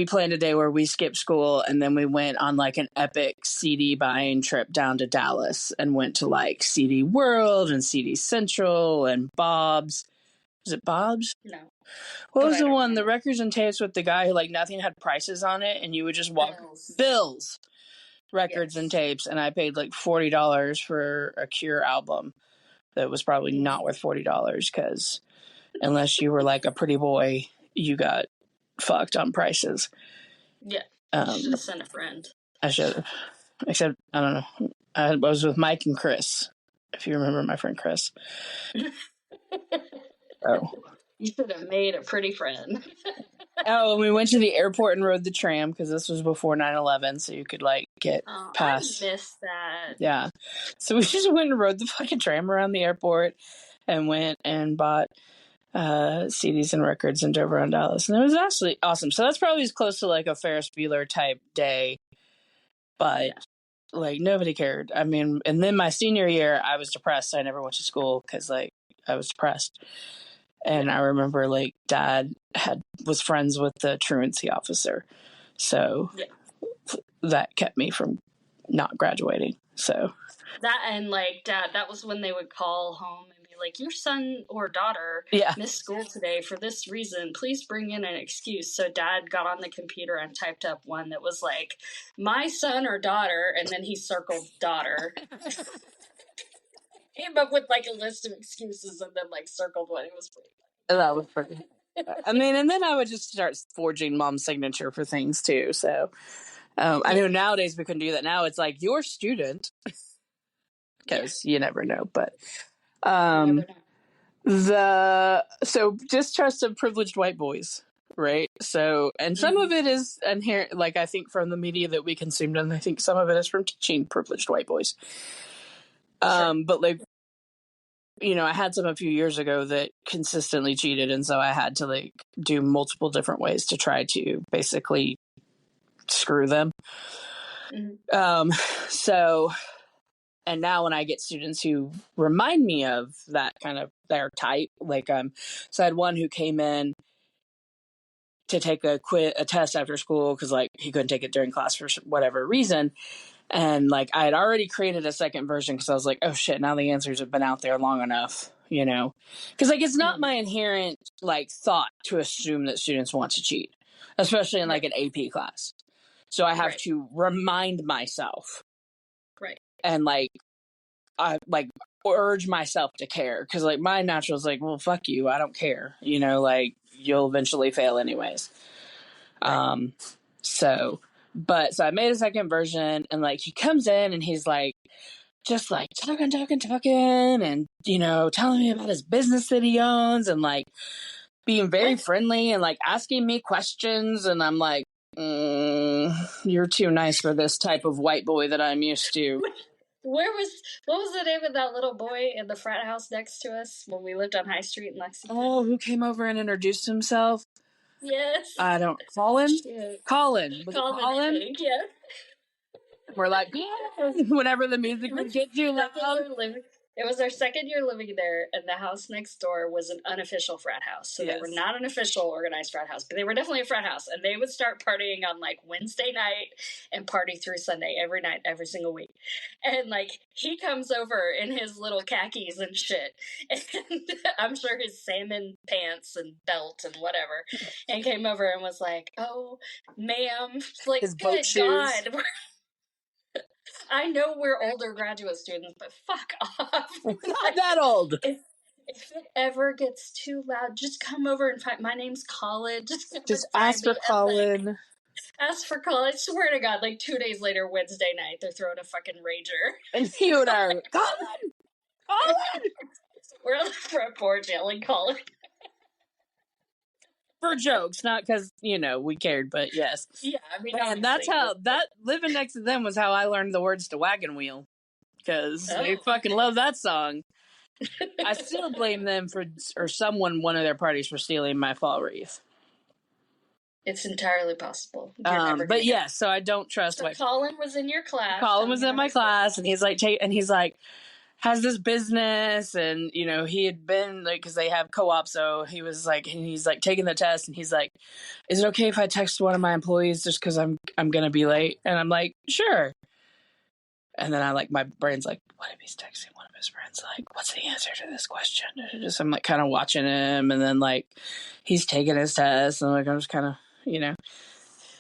planned a day where we skipped school, and then we went on like an epic CD buying trip down to Dallas and went to like CD World and CD Central and Bob's. Was it Bob's? No. What was the one? The records and tapes with the guy who like nothing had prices on it, and you would just walk Bills records and tapes, and I paid like $40 for a Cure album that was probably not worth $40 because unless you were like a pretty boy, you got fucked on prices. Yeah, you should have sent a friend. I should have, except I don't know. I was with Mike and Chris, if you remember my friend Chris. Oh. You should have made a pretty friend. Oh, and we went to the airport and rode the tram because this was before 9/11, so you could like get past. I missed that. Yeah, so we just went and rode the fucking tram around the airport, and went and bought CDs and records and drove around Dallas, and it was actually awesome. So that's probably as close to like a Ferris Bueller type day, but like nobody cared. I mean, and then my senior year, I was depressed. So I never went to school because like I was depressed. And I remember, like, Dad was friends with the truancy officer. So that kept me from not graduating. So that, and, like, Dad, that was when they would call home and be like, your son or daughter missed school today for this reason. Please bring in an excuse. So Dad got on the computer and typed up one that was like, my son or daughter, and then he circled daughter. Came up with like a list of excuses and then like circled one. It was pretty funny. That was pretty. I mean, and then I would just start forging Mom's signature for things too. So, I know nowadays we couldn't do that. Now it's like your student, because you never know. But You never know. so distrust of privileged white boys, right? So, and some of it is inherent, like I think from the media that we consumed, and I think some of it is from teaching privileged white boys. But like, you know, I had some a few years ago that consistently cheated, and so I had to like do multiple different ways to try to basically screw them. So, and now when I get students who remind me of that kind of their type, like so I had one who came in to take a test after school because like he couldn't take it during class for whatever reason. And like I had already created a second version because I was like, oh shit, now the answers have been out there long enough, you know? Because like it's not my inherent like thought to assume that students want to cheat, especially in like an AP class. So I have to remind myself. And like I like urge myself to care because like my natural is like, well, fuck you, I don't care, you know, like you'll eventually fail anyways. So I made a second version, and like he comes in and he's like just like talking and, you know, telling me about his business that he owns and like being very friendly and like asking me questions, and I'm like, you're too nice for this type of white boy that I'm used to. What was the name of that little boy in the frat house next to us when we lived on High Street in Lexington? Oh, who came over and introduced himself? Yes. I don't. Colin? Yeah. Colin. Was Colin? it Colin? Yeah. We're like, whenever the music would get too loud. It was our second year living there, and the house next door was an unofficial frat house. So they were not an official organized frat house, but they were definitely a frat house. And they would start partying on like Wednesday night and party through Sunday every night, every single week. And like he comes over in his little khakis and shit, and I'm sure his salmon pants and belt and whatever, and came over and was like, "Oh, ma'am, like his good God." I know we're older graduate students, but fuck off. We're not that old. If it ever gets too loud, just come over and find. My name's Colin. Just ask for Colin. Ask for Colin. I swear to God, like 2 days later, Wednesday night, they're throwing a fucking rager. And he would Colin! Colin! We're on the front porch yelling Colin. For jokes, not because, you know, we cared, but yes. Yeah, I mean, and that's how, living next to them was how I learned the words to Wagon Wheel. Because they fucking love that song. I still blame them or one of their parties for stealing my fall wreath. It's entirely possible. But yeah, so I don't trust. So Colin was in your class. Colin was in my class, and he's like, has this business, and you know he had been like, because they have co-op, so he was like, and he's like taking the test, and he's like, is it okay if I text one of my employees just because I'm gonna be late? And I'm like, sure. And then I like, my brain's like, what if he's texting one of his friends? Like, what's the answer to this question? I'm like kind of watching him, and then like he's taking his test, and like I'm just kind of, you know.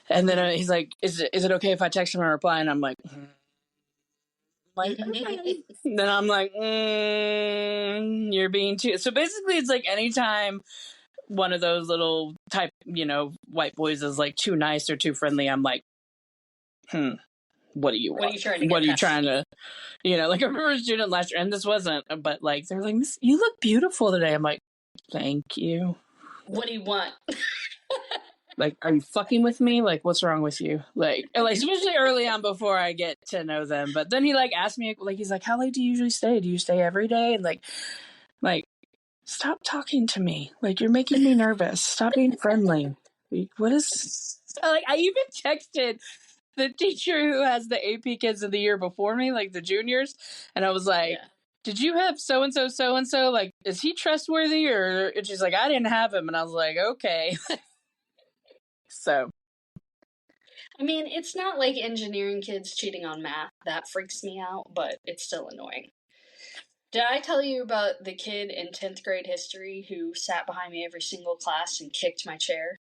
And then he's like, is it okay if I text him and reply? And I'm like, then I'm like, you're being too. So basically, it's like anytime one of those little type, you know, white boys is like too nice or too friendly, I'm like, what do you want? What are you trying to, you know, like I remember a student last year, and this wasn't, but like, they're like, you look beautiful today. I'm like, thank you. What do you want? Like, are you fucking with me? Like, what's wrong with you? Like especially early on before I get to know them. But then he like asked me, like, he's like, how late do you usually stay? Do you stay every day? And like, stop talking to me. Like, you're making me nervous. Stop being friendly. What is, like, I even texted the teacher who has the AP kids of the year before me, like the juniors. And I was like, did you have so-and-so, so-and-so? Like, is he trustworthy? And she's like, I didn't have him. And I was like, okay. So, I mean, it's not like engineering kids cheating on math. That freaks me out, but it's still annoying. Did I tell you about the kid in 10th grade history who sat behind me every single class and kicked my chair?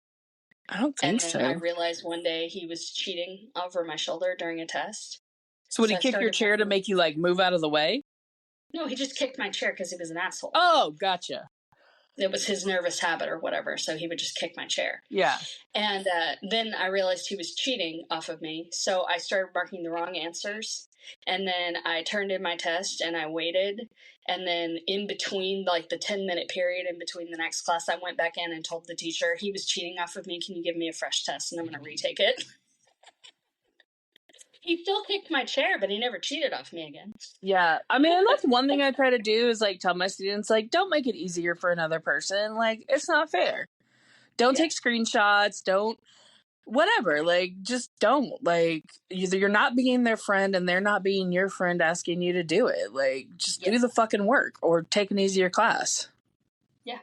I don't think so. And then I realized one day he was cheating over my shoulder during a test. So would he kick your chair to make you, like, move out of the way? No, he just kicked my chair because he was an asshole. Oh, gotcha. it was his nervous habit or whatever, so he would just kick my chair. Yeah. And then I realized he was cheating off of me, so I started marking the wrong answers. And then I turned in my test and I waited. And then in between, like the 10-minute period in between the next class, I went back in and told the teacher, he was cheating off of me. Can you give me a fresh test? And I'm going to retake it. He still kicked my chair, but he never cheated off me again. Yeah. I mean, and that's one thing I try to do is like tell my students, like, don't make it easier for another person. Like, it's not fair. Don't take screenshots. Don't whatever. Like, just don't. Like, either you're not being their friend and they're not being your friend asking you to do it. Like, just do the fucking work or take an easier class. Yeah.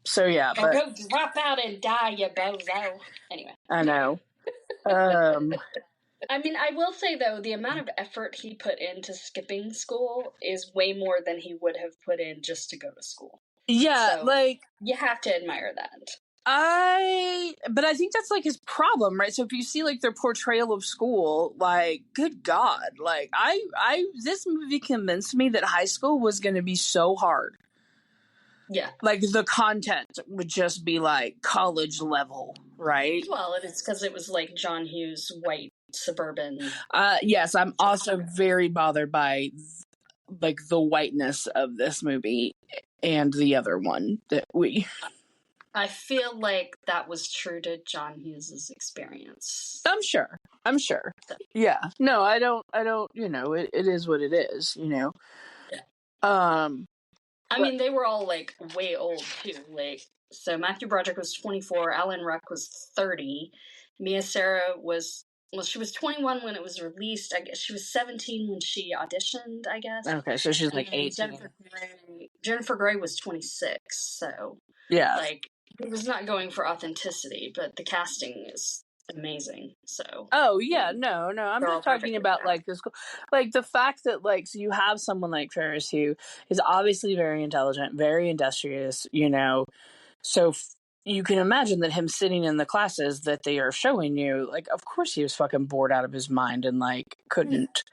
So yeah. Or go drop out and die, you bozo. Anyway. I know. I mean, I will say, though, the amount of effort he put into skipping school is way more than he would have put in just to go to school. Yeah, so, like... you have to admire that. But I think that's, like, his problem, right? So if you see, like, their portrayal of school, like, good God. Like, this movie convinced me that high school was going to be so hard. Yeah. Like, the content would just be, like, college level, right? Well, it's because it was, like, John Hughes' white suburban. Yes, I'm also very bothered by, like, the whiteness of this movie and the other one that I feel like that was true to John Hughes' experience. I'm sure. Yeah. No, I don't, you know, it is what it is, you know? Yeah. I mean, they were all, like, way old, too. Like, so Matthew Broderick was 24, Alan Ruck was 30, Mia Sara was, well, she was 21 when it was released. I guess she was 17 when she auditioned, I guess. Okay, so she's like 18. Jennifer Grey was 26, so... Yeah. Like, it was not going for authenticity, but the casting is amazing, so... Oh, yeah, no, I'm just talking about, like, this... Like, the fact that, like, so you have someone like Ferris who is obviously very intelligent, very industrious, you know, so... You can imagine that him sitting in the classes that they are showing you, like, of course he was fucking bored out of his mind and, like, couldn't,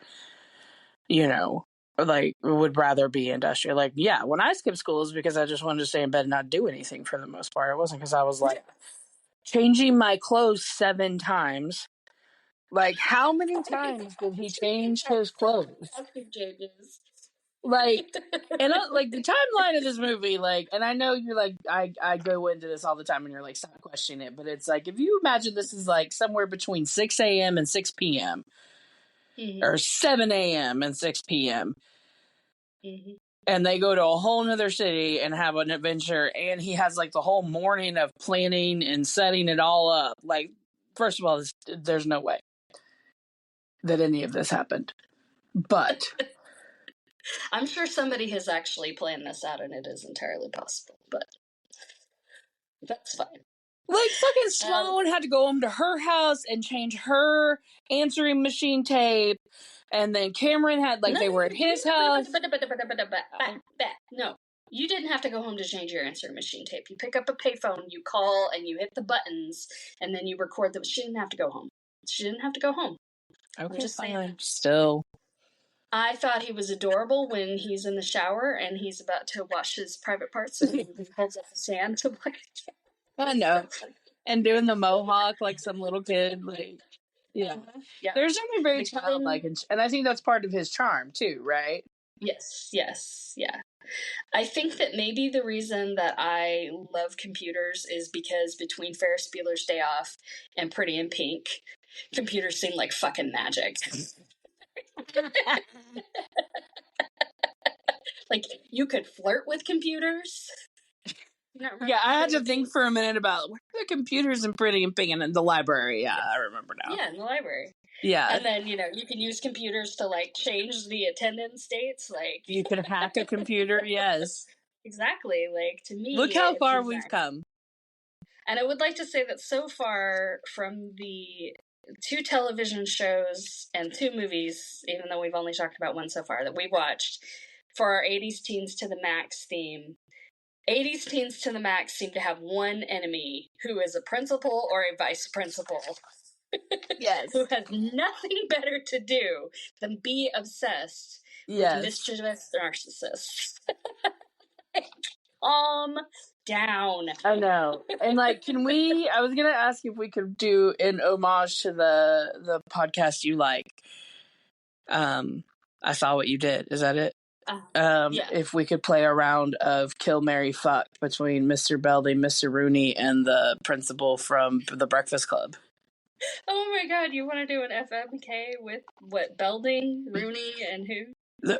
you know, like, would rather be industrial. Like, yeah, when I skipped school, it was because I just wanted to stay in bed and not do anything for the most part. It wasn't because I was, like, changing my clothes 7 times. Like, how many times did he change his clothes? Like, and like the timeline of this movie, like, and I know you're like, I go into this all the time and you're like, stop questioning it. But it's like, if you imagine this is like somewhere between 6 a.m. and 6 p.m. Or 7 a.m. and 6 p.m. And they go to a whole nother city and have an adventure. And he has like the whole morning of planning and setting it all up. Like, first of all, there's no way that any of this happened. But... I'm sure somebody has actually planned this out, and it is entirely possible, but that's fine. Like, fucking Sloane had to go home to her house and change her answering machine tape, and then Cameron had, like, they were at his house. No, you didn't have to go home to change your answering machine tape. You pick up a payphone, you call, and you hit the buttons, and then you record them. She didn't have to go home. Okay, fine. Still... I thought he was adorable when he's in the shower and he's about to wash his private parts and he holds up his hand to wash. I know. And doing the mohawk like some little kid. Like, yeah. There's something very childlike, and I think that's part of his charm too, right? Yes, yeah. I think that maybe the reason that I love computers is because between Ferris Bueller's Day Off and Pretty in Pink, computers seem like fucking magic. Like, you could flirt with computers. Yeah, I had to think for a minute about what are the computers in Pretty in Pink and in the library. Yeah, I remember now. Yeah, in the library. Yeah. And then, you know, you can use computers to, like, change the attendance dates. Like, you can hack a computer, yes. Exactly. Like, to me... Look how far we've come. And I would like to say that so far from the 2 television shows and 2 movies, even though we've only talked about one so far, that we watched, for our 80s Teens to the Max theme, 80s Teens to the Max seem to have one enemy who is a principal or a vice principal. Yes. Who has nothing better to do than be obsessed with mischievous narcissists. Calm down. I know. And like, I was gonna ask if we could do an homage to the podcast you like. I Saw What You Did. Is that it? Yeah. If we could play a round of Kill, Marry, Fuck between Mr. Belding, Mr. Rooney, and the principal from The Breakfast Club. Oh my god, you want to do an FMK with what, Belding, Rooney, and who?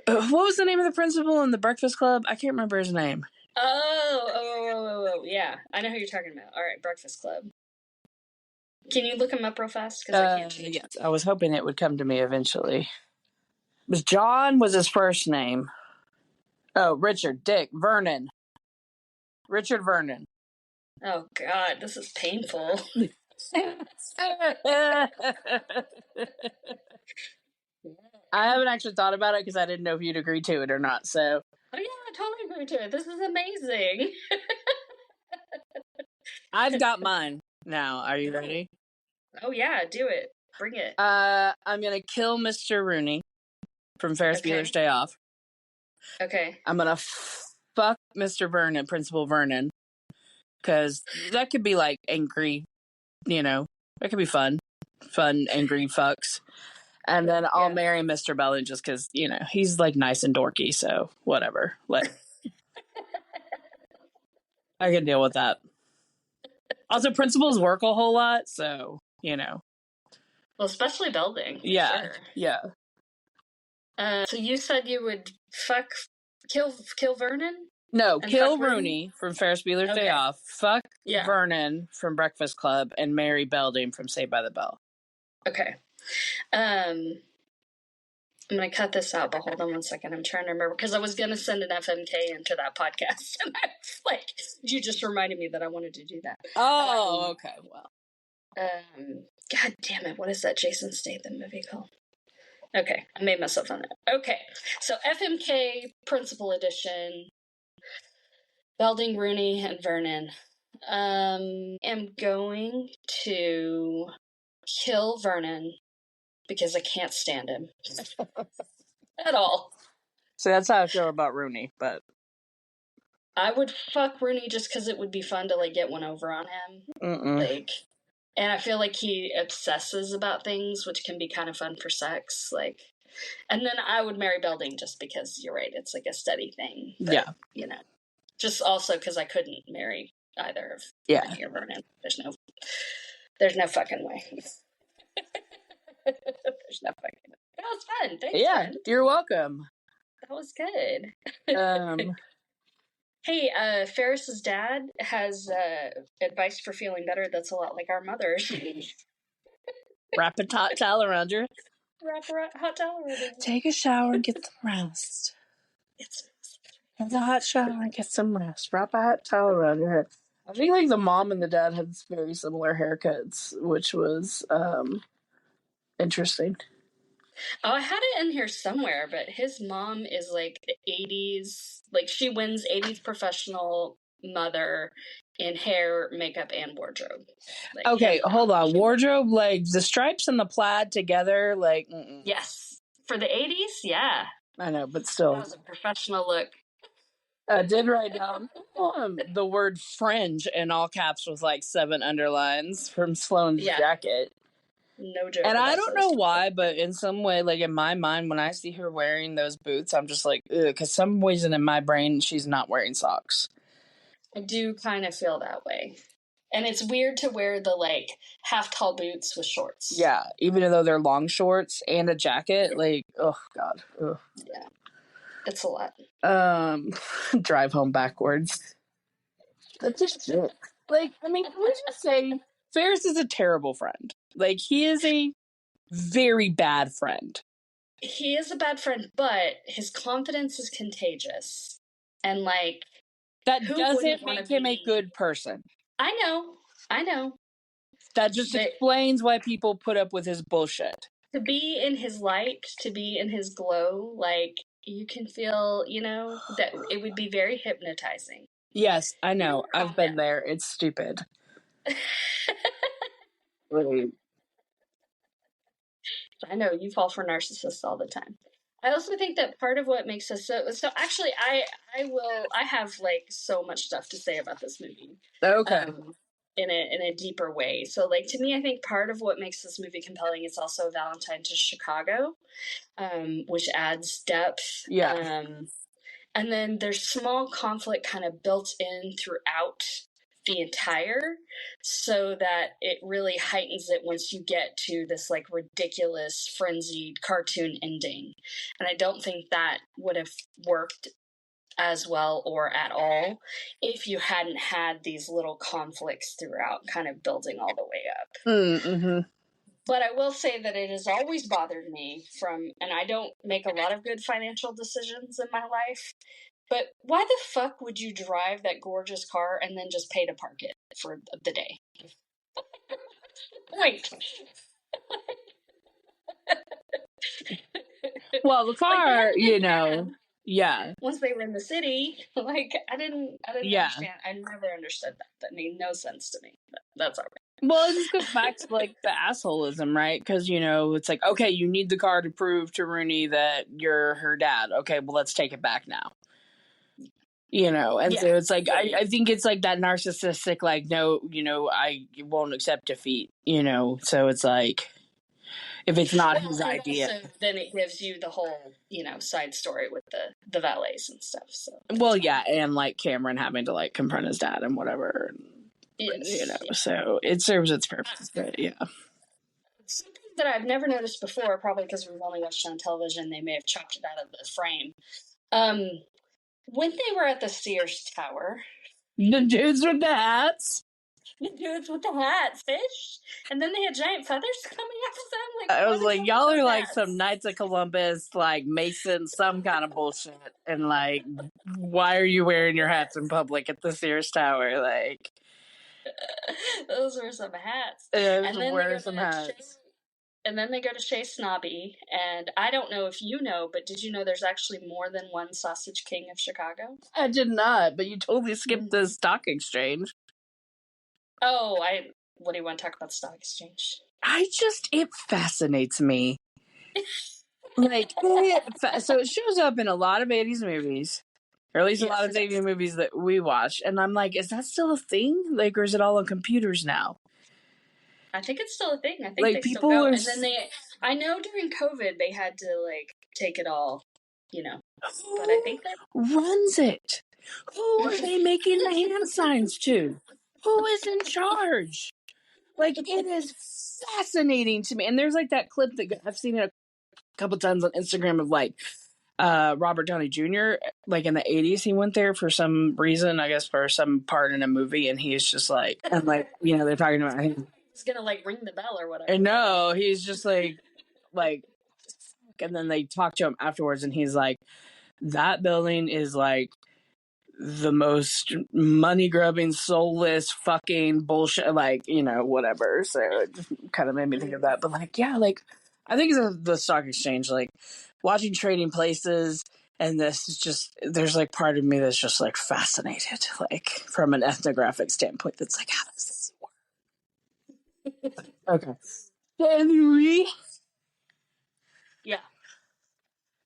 What was the name of the principal in The Breakfast Club? I can't remember his name. Oh, yeah. I know who you're talking about. All right, Breakfast Club. Can you look him up real fast? Because I can't. Yes, I was hoping it would come to me eventually. John was his first name. Oh, Richard, Dick, Vernon. Richard Vernon. Oh god, this is painful. I haven't actually thought about it because I didn't know if you'd agree to it or not, so. Oh yeah, I totally agree to it. This is amazing. I've got mine now. Are you ready? Oh yeah, do it. Bring it. I'm gonna kill Mr. Rooney from Ferris Bueller's Day Off. Okay. I'm gonna fuck Mr. Vernon, Principal Vernon, because that could be like angry, that could be fun, angry fucks. And then I'll marry Mr. Belding just because, he's like nice and dorky, so whatever. Like, I can deal with that. Also, principals work a whole lot, so, Well, especially Belding. Yeah, sure. Yeah. So you said you would kill Vernon? No, kill Rooney from Ferris Bueller's Day Off, fuck Vernon from Breakfast Club, and marry Belding from Saved by the Bell. Okay. I'm going to cut this out, but hold on one second. I'm trying to remember, because I was going to send an FMK into that podcast, and I was like, you just reminded me that I wanted to do that. Oh, okay, well. God damn it, what is that Jason Statham movie called? Okay, I made myself on that. Okay, so FMK Principal Edition, Belding, Rooney, and Vernon. I'm going to kill Vernon because I can't stand him at all. So that's how I feel about Rooney, but I would fuck Rooney just because it would be fun to like get one over on him. And I feel like he obsesses about things, which can be kind of fun for sex. And then I would marry Belding just because you're right, it's like a steady thing. But, just also because I couldn't marry either of Rooney or Vernon. There's no fucking way. There's no fucking way. That was fun. Thanks, friend. You're welcome. That was good. Hey, Ferris's dad has advice for feeling better that's a lot like our mother's. Wrap a hot towel around your... Wrap a hot towel around your... Take a shower and get some rest. Have a hot shower and get some rest. Wrap a hot towel around your head. I think like the mom and the dad had very similar haircuts, which was interesting. Oh, I had it in here somewhere, but his mom is like the 80s, like she wins 80s professional mother in hair, makeup, and wardrobe. Like, okay, hold on. Wardrobe, like the stripes and the plaid together, like... Mm-mm. Yes. For the 80s, yeah. I know, but still. That was a professional look. I did write down the word fringe in all caps with like 7 underlines from Sloane's jacket. No joke. And I don't know why, but in some way, like in my mind, when I see her wearing those boots, I'm just like, ugh, because some reason in my brain, she's not wearing socks. I do kind of feel that way. And it's weird to wear the like half tall boots with shorts. Yeah, even though they're long shorts and a jacket, like, oh God. Ugh. Yeah. It's a lot. Drive home backwards. That's just shit. Like, I mean, can we just say Ferris is a terrible friend? Like, he is a very bad friend. He is a bad friend, but his confidence is contagious. And, like... That doesn't make him a good person. I know. That just explains why people put up with his bullshit. To be in his light, to be in his glow, like, you can feel, that it would be very hypnotizing. Yes, I know. I've been there. It's stupid. Really. I know, you fall for narcissists all the time. I also think that part of what makes us so actually I have like so much stuff to say about this movie. Okay. In a deeper way. So like to me, I think part of what makes this movie compelling is also Valentine to Chicago, which adds depth. Yeah. And then there's small conflict kind of built in throughout the entire, so that it really heightens it once you get to this like ridiculous frenzied cartoon ending. And I don't think that would have worked as well or at all if you hadn't had these little conflicts throughout kind of building all the way up. Mm-hmm. But I will say that it has always bothered me and I don't make a lot of good financial decisions in my life, but why the fuck would you drive that gorgeous car and then just pay to park it for the day? Wait. Well, the car, yeah. Once they were in the city, like I didn't understand. I never understood that. That made no sense to me. But that's all right. Well, it just goes back to like the assholism, right? Because it's like, okay, you need the car to prove to Rooney that you're her dad. Okay, well, let's take it back now. And so it's like I think it's like that narcissistic, like, no, I won't accept defeat. So it's like, if it's not his idea, also, then it gives you the whole side story with the valets and stuff. So and like Cameron having to like confront his dad and whatever. So it serves its purpose. But something that I've never noticed before, probably because we've only watched it on television, they may have chopped it out of the frame. When they were at the Sears Tower, the dudes with the hats. The dudes with the hats, fish, and then they had giant feathers coming out of them. Like, I was like, y'all are like some Knights of Columbus, like Masons, some kind of bullshit. And like, why are you wearing your hats in public at the Sears Tower? Like, those were some hats. And then wear some hats. And then they go to Chez Snobby, and I don't know if you know, but did you know there's actually more than one Sausage King of Chicago? I did not, but you totally skipped the stock exchange. Oh, what do you want to talk about stock exchange? It fascinates me. Like, so it shows up in a lot of 80s movies, or at least a lot of 80s movies that we watch, and I'm like, is that still a thing? Like, or is it all on computers now? I think it's still a thing. I think like, they people still go. are... And then I know during COVID they had to like take it all, but I think that runs it. Who are they making the hand signs to? Who is in charge? Like, it is fascinating to me. And there's like that clip that I've seen it a couple times on Instagram of like Robert Downey Jr. Like in the 80s, he went there for some reason, I guess for some part in a movie, and he's just like, and like, they're talking about him. He's gonna like ring the bell or whatever. And no, he's just like, and then they talk to him afterwards, and he's like, that building is like the most money-grubbing, soulless, fucking bullshit, like, whatever. So it just kind of made me think of that. But like, yeah, like, I think it's the stock exchange, like watching Trading Places, and this is just, there's like part of me that's just like fascinated, like from an ethnographic standpoint, that's like, how does this work? Okay. Anyway. Yeah.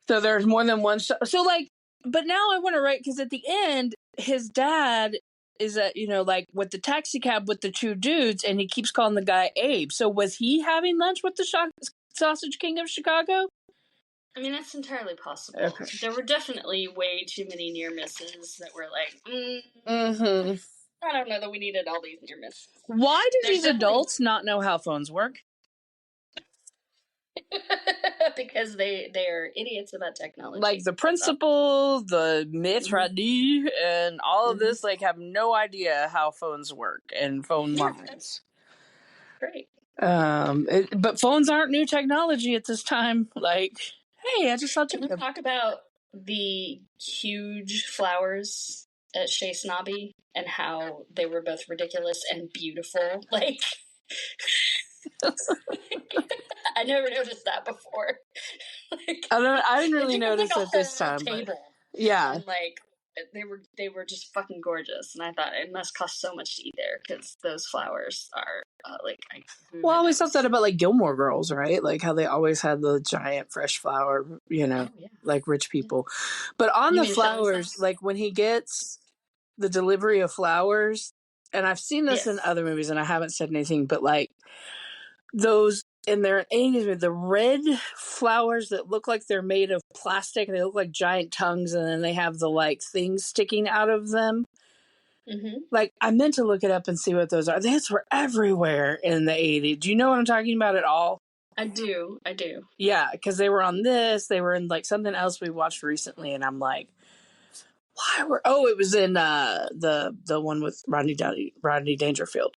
So there's more than one. So like, but now I want to write, because at the end, his dad is at, like with the taxi cab with the two dudes, and he keeps calling the guy Abe. So was he having lunch with the Sausage King of Chicago? I mean, that's entirely possible. Okay. There were definitely way too many near misses that were like, I don't know that we needed all these near misses. Why do these adults not know how phones work? Because they're idiots about technology. Like the principal, the maitre and all of this, like, have no idea how phones work and phone lines. Great. But phones aren't new technology at this time. Like, hey, I just saw. Can we talk about the huge flowers at Chez Snobby and how they were both ridiculous and beautiful? Like, I never noticed that before. Like, I didn't really notice it this time. Table yeah. and like they were just fucking gorgeous, and I thought it must cost so much to eat there because those flowers are Well, I always thought that about like Gilmore Girls, right? Like how they always had the giant fresh flower, like rich people. But on the flowers, like when he gets the delivery of flowers, and I've seen this in other movies and I haven't said anything, but like those in their 80s, the red flowers that look like they're made of plastic, they look like giant tongues, and then they have the like things sticking out of them. Mm-hmm. Like, I meant to look it up and see what those are. These were everywhere in the 80s. Do you know what I'm talking about at all? I do. Yeah, because they were on this. They were in, like, something else we watched recently, and I'm like, why were... Oh, it was in the one with Rodney Dangerfield.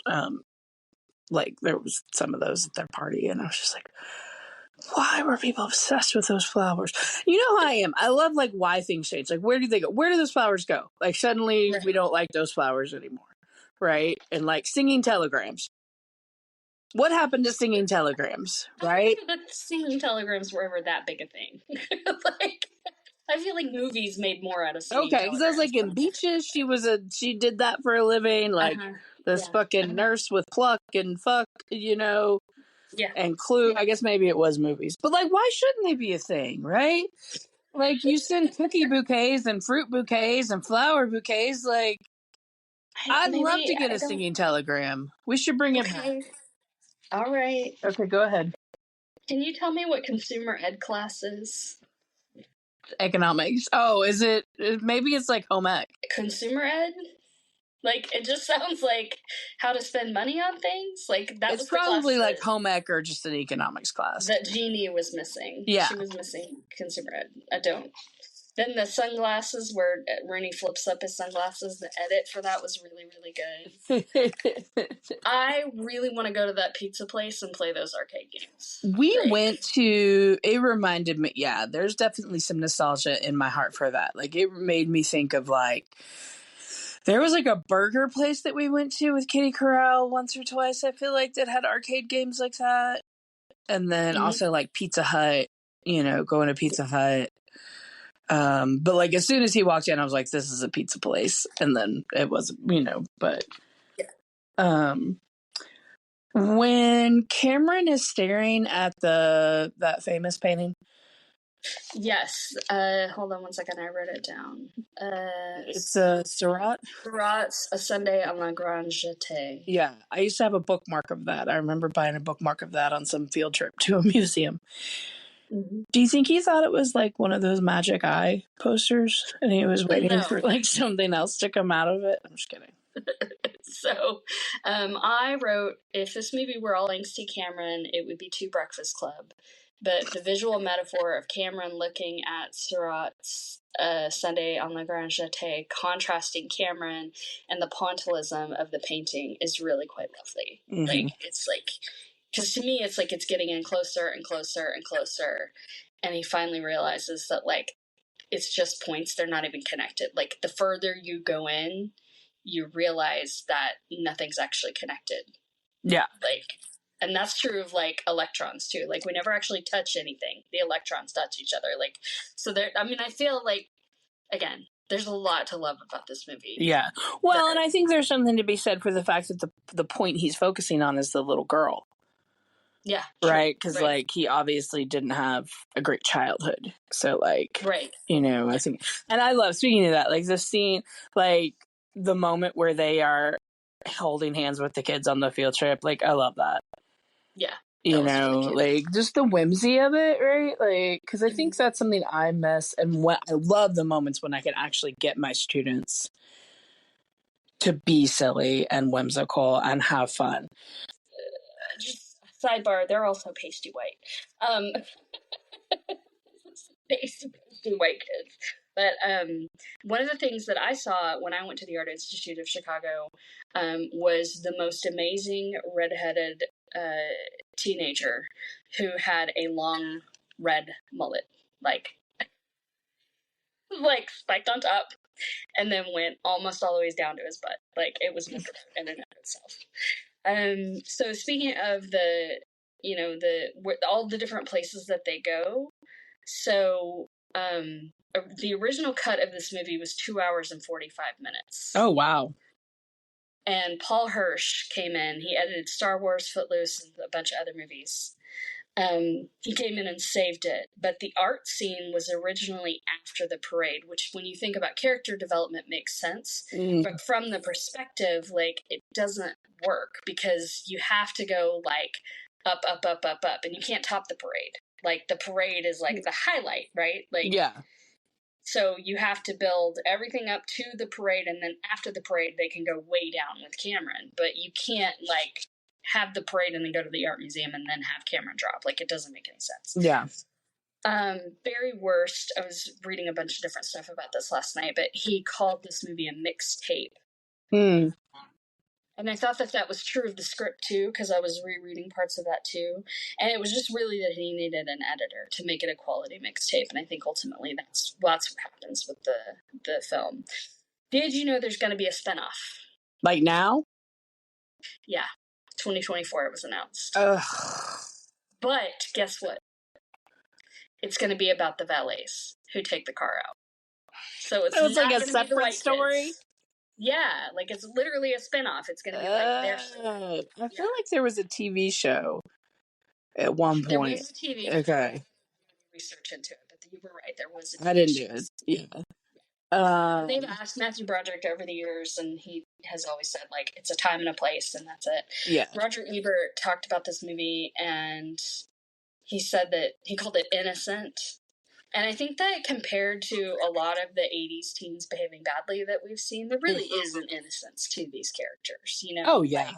Like, there was some of those at their party, and I was just like, why were people obsessed with those flowers? You know how I am. I love, like, why things change. Like, where do they go? Where do those flowers go? Like, suddenly we don't like those flowers anymore, right? And, like, singing telegrams. What happened to singing telegrams, right? I don't think that singing telegrams were ever that big a thing. Like, I feel like movies made more out of singing telegrams. Okay, because I was like, in Beaches, she did that for a living. Like, this fucking nurse with pluck and fuck, and Clue. I guess maybe it was movies. But, like, why shouldn't they be a thing, right? Like, you send cookie bouquets and fruit bouquets and flower bouquets. Like, I'd love to get a singing telegram. We should bring it back. All right. Okay, go ahead. Can you tell me what consumer ed class is? Economics. Oh, is it? Maybe it's like home ec. Consumer ed? Like, it just sounds like how to spend money on things. Like, that was probably like home ec or just an economics class. That Jeannie was missing. Yeah. She was missing consumer ed. I don't. Then the sunglasses where Rooney flips up his sunglasses, the edit for that was really, really good. I really want to go to that pizza place and play those arcade games. We went to, it reminded me, yeah, there's definitely some nostalgia in my heart for that. Like, it made me think of, like, there was, like, a burger place that we went to with Kitty Corral once or twice, I feel like, that had arcade games like that. And then also, like, Pizza Hut, going to Pizza Hut. But like as soon as he walked in, I was like, this is a pizza place. And then it was, but when Cameron is staring at that famous painting. Yes. Hold on one second. I wrote it down. It's a Seurat. Seurat's A Sunday on la Grande Jetée. Yeah. I used to have a bookmark of that. I remember buying a bookmark of that on some field trip to a museum. Mm-hmm. Do you think he thought it was like one of those magic eye posters and he was waiting for like something else to come out of it? I'm just kidding. So I wrote, if this movie were all angsty Cameron, it would be Two Breakfast Club. But the visual metaphor of Cameron looking at Seurat's Sunday on la Grande Jetée, contrasting Cameron and the pointillism of the painting is really quite lovely. Mm-hmm. Like, it's like, because to me, it's like it's getting in closer and closer and closer. And he finally realizes that, like, it's just points. They're not even connected. Like, the further you go in, you realize that nothing's actually connected. Yeah. Like, and that's true of, like, electrons, too. Like, we never actually touch anything. The electrons touch each other. Like, so there, I mean, I feel like, again, there's a lot to love about this movie. Yeah. Well, and I think there's something to be said for the fact that the point he's focusing on is the little girl. Yeah. Right? Because, like, he obviously didn't have a great childhood. So, like, I think, and I love, speaking of that, like, the scene, like, the moment where they are holding hands with the kids on the field trip, like, I love that. Yeah. Like, just the whimsy of it, right? Like, because I think that's something I miss, and what I love the moments when I can actually get my students to be silly and whimsical and have fun. Just sidebar, they're also pasty white. Pasty white kids. But one of the things that I saw when I went to the Art Institute of Chicago was the most amazing redheaded teenager who had a long red mullet, like spiked on top, and then went almost all the way down to his butt. Like, it was wonderful in and of itself. So speaking of all the different places that they go, so the original cut of this movie was 2 hours and 45 minutes. Oh, wow. And Paul Hirsch came in. He edited Star Wars, Footloose, and a bunch of other movies. He came in and saved it. But the art scene was originally after the parade, which when you think about character development makes sense. But from the perspective, like, it doesn't work because you have to go like up, up, up, up, up, and you can't top the parade. Like, the parade is like the highlight, right? Like, yeah. So you have to build everything up to the parade, and then after the parade, they can go way down with Cameron. But you can't, like, have the parade and then go to the art museum and then have Cameron drop. Like, it doesn't make any sense. Yeah. Barry Wurst, I was reading a bunch of different stuff about this last night, but he called this movie a mixtape. And I thought that that was true of the script, too, because I was rereading parts of that, too. And it was just really that he needed an editor to make it a quality mixtape. And I think ultimately that's what happens with the film. Did you know there's going to be a spinoff? Like now? Yeah. 2024 it was announced. Ugh. But guess what? It's going to be about the valets who take the car out. So it's like a gonna separate be the white story? Kids. Yeah, like it's literally a spinoff. It's going to be like their story. I feel like there was a TV show at one point. There was a TV show. Okay. Research into it, but you were right. There was a TV I didn't show. do it. Yeah. They've asked Matthew Broderick over the years, and he has always said, like, it's a time and a place, and that's it. Yeah. Roger Ebert talked about this movie, and he said that he called it innocent. And I think that compared to a lot of the 80s teens behaving badly that we've seen, there really is an innocence to these characters, you know? Oh, yeah. Like,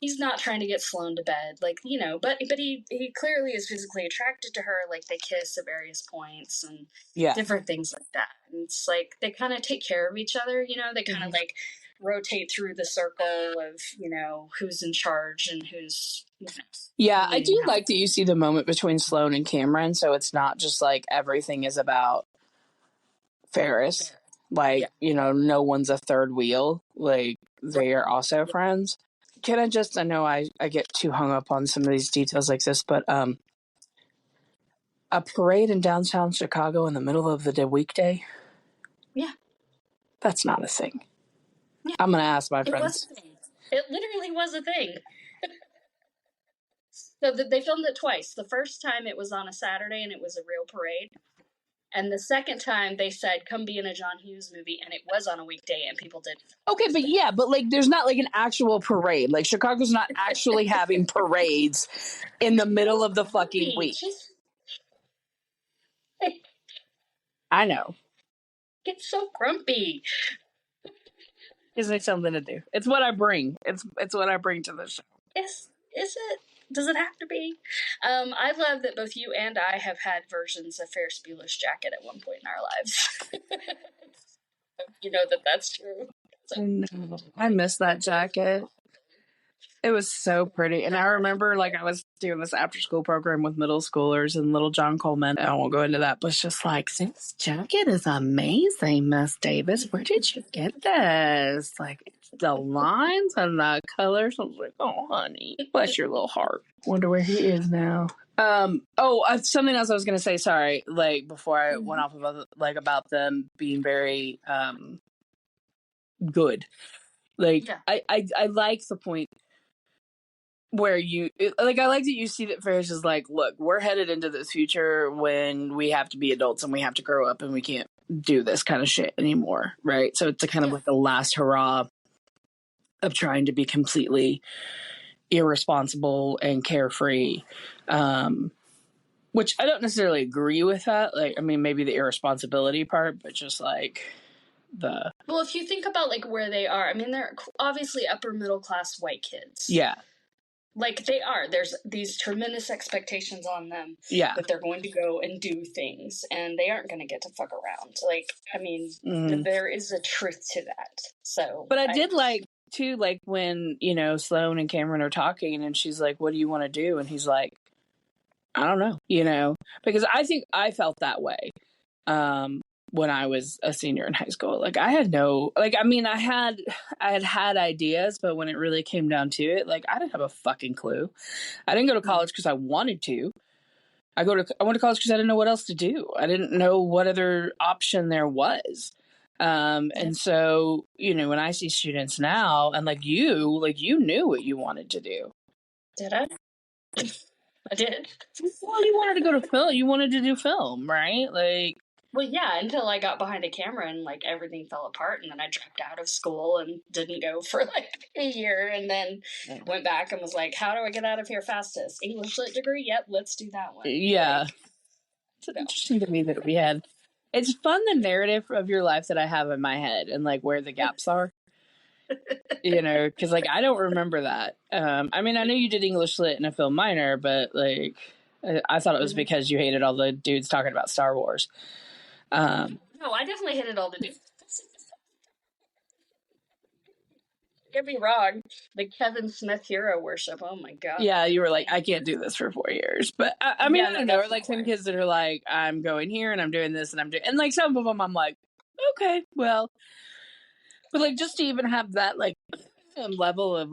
he's not trying to get Sloane to bed, like, you know, but he clearly is physically attracted to her, like, they kiss at various points and different things like that. And it's like, they kind of take care of each other, you know? They kind of, like, rotate through the circle of, you know, who's in charge and who's, you know. Yeah, I do like that you see the moment between Sloane and Cameron, so it's not just like everything is about Ferris. Like, you know, no one's a third wheel. Like, they are also friends. Can I just, I know I get too hung up on some of these details like this, but a parade in downtown Chicago in the middle of the weekday? Yeah. That's not a thing. Yeah. I'm going to ask my friends. It was a thing. It literally was a thing. So they filmed it twice. The first time it was on a Saturday and it was a real parade. And the second time they said, come be in a John Hughes movie, and it was on a weekday and people did. Okay, but yeah, but like there's not like an actual parade. Like Chicago's not actually having parades in the middle of the fucking week. I know. It's so grumpy. Gives me something to do. It's what I bring. It's what I bring to the show. Is it? Does it have to be? I love that both you and I have had versions of Ferris Bueller's Jacket at one point in our lives. You know that's true. So, I miss that jacket. It was so pretty. And I remember, like, I was doing this after-school program with middle schoolers, and little John Coleman, I won't go into that, but it's just like, this jacket is amazing, Miss Davis. Where did you get this? Like, the lines and the colors. I was like, oh, honey, bless your little heart. Wonder where he is now. Something else I was going to say, sorry, like, before I went off about them being very good. Like, yeah. I like the point where I like that you see that Ferris is like, look, we're headed into this future when we have to be adults and we have to grow up and we can't do this kind of shit anymore, right? So it's a kind of like the last hurrah of trying to be completely irresponsible and carefree, which I don't necessarily agree with that. Like, I mean, maybe the irresponsibility part, but just like well, if you think about like where they are, I mean, they're obviously upper middle class white kids. Yeah. Like they are. There's these tremendous expectations on them that they're going to go and do things, and they aren't going to get to fuck around. Like, I mean, there is a truth to that. So, but I did like too, like when, you know, Sloane and Cameron are talking, and she's like, "What do you want to do?" And he's like, "I don't know," you know, because I think I felt that way when I was a senior in high school. Like I had I had ideas, but when it really came down to it, like I didn't have a fucking clue. I didn't go to college because I wanted to. I went to college because I didn't know what else to do. I didn't know what other option there was. And so, when I see students now, and you knew what you wanted to do. Did I? I did. Well, you wanted to go to film. You wanted to do film, right? Well, yeah, until I got behind a camera and everything fell apart, and then I dropped out of school and didn't go for a year, and then went back and was like, "How do I get out of here fastest? English lit degree? Yep, let's do that one." Yeah, it's interesting to me that we had. It's fun, the narrative of your life that I have in my head and where the gaps are. Because I don't remember that. I mean, I know you did English lit and a film minor, but I thought it was because you hated all the dudes talking about Star Wars. No, I definitely hated all the dudes. Don't get me wrong, the Kevin Smith hero worship. Oh my god. Yeah, you were like, I can't do this for 4 years. But I mean, I don't know. Or some kids that are like, I'm going here and I'm doing this and I'm doing, and some of them I'm like, okay, well, but just to even have that level of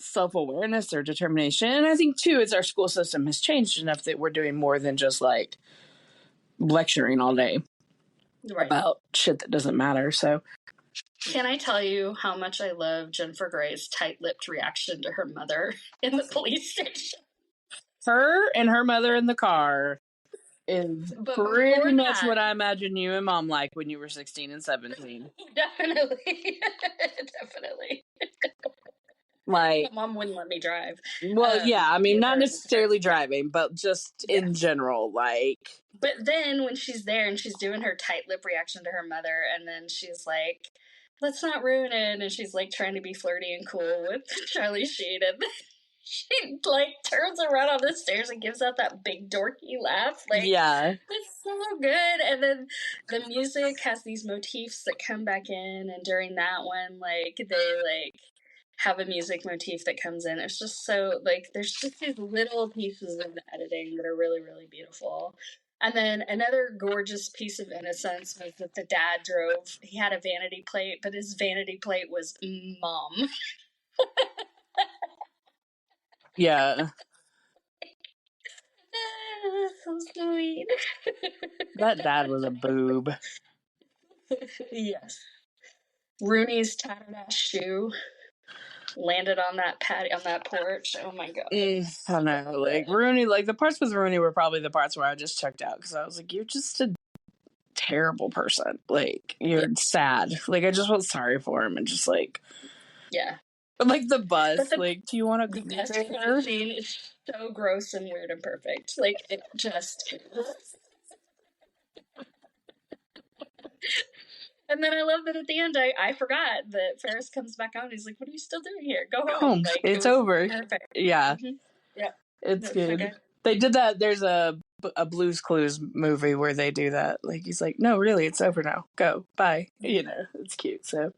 self-awareness or determination. And I think too, it's our school system has changed enough that we're doing more than just lecturing all day about shit that doesn't matter. So can I tell you how much I love Jennifer Grey's tight-lipped reaction to her mother in the police station? Her and her mother in the car is pretty much what I imagine you and Mom like when you were 16 and 17. Definitely. Definitely. Mom wouldn't let me drive. Well, yeah, I mean, not necessarily driving, but just in general, But then when she's there and she's doing her tight lip reaction to her mother, and then she's like, let's not ruin it, and she's trying to be flirty and cool with Charlie Sheen, and she turns around on the stairs and gives out that big dorky laugh. Yeah. It's so good. And then the music has these motifs that come back in, and during that one, they have a music motif that comes in. It's just so there's just these little pieces of the editing that are really, really beautiful. And then another gorgeous piece of innocence was that the dad drove. He had a vanity plate, but his vanity plate was Mom. Yeah. So sweet. That dad was a boob. Yes. Rooney's tattered ass shoe landed on that porch. Oh my god. I know. Rooney, the parts with Rooney were probably the parts where I just checked out because I was like, you're just a terrible person. You're sad. I just felt sorry for him and just yeah. But the bus, do you want to go there? The scene is so gross and weird and perfect. It just. And then I love that at the end, I forgot that Ferris comes back out and he's like, what are you still doing here? Go home. It's over. Perfect. Yeah. Mm-hmm. Yeah. It's good. Okay. They did that. There's a Blue's Clues movie where they do that. He's like, no, really, it's over now. Go. Bye. It's cute. So,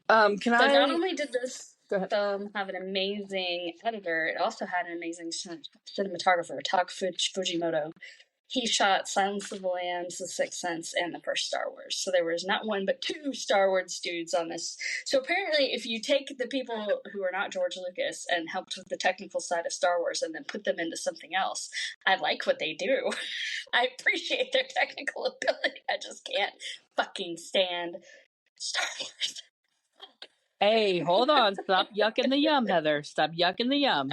not only did this film have an amazing editor, it also had an amazing cinematographer, Tak Fujimoto. He shot Silence of the Lambs, The Sixth Sense, and the first Star Wars. So there was not one, but 2 Star Wars dudes on this. So apparently, if you take the people who are not George Lucas and helped with the technical side of Star Wars and then put them into something else, I like what they do. I appreciate their technical ability. I just can't fucking stand Star Wars. Hey, hold on. Stop yucking the yum, Heather. Stop yucking the yum.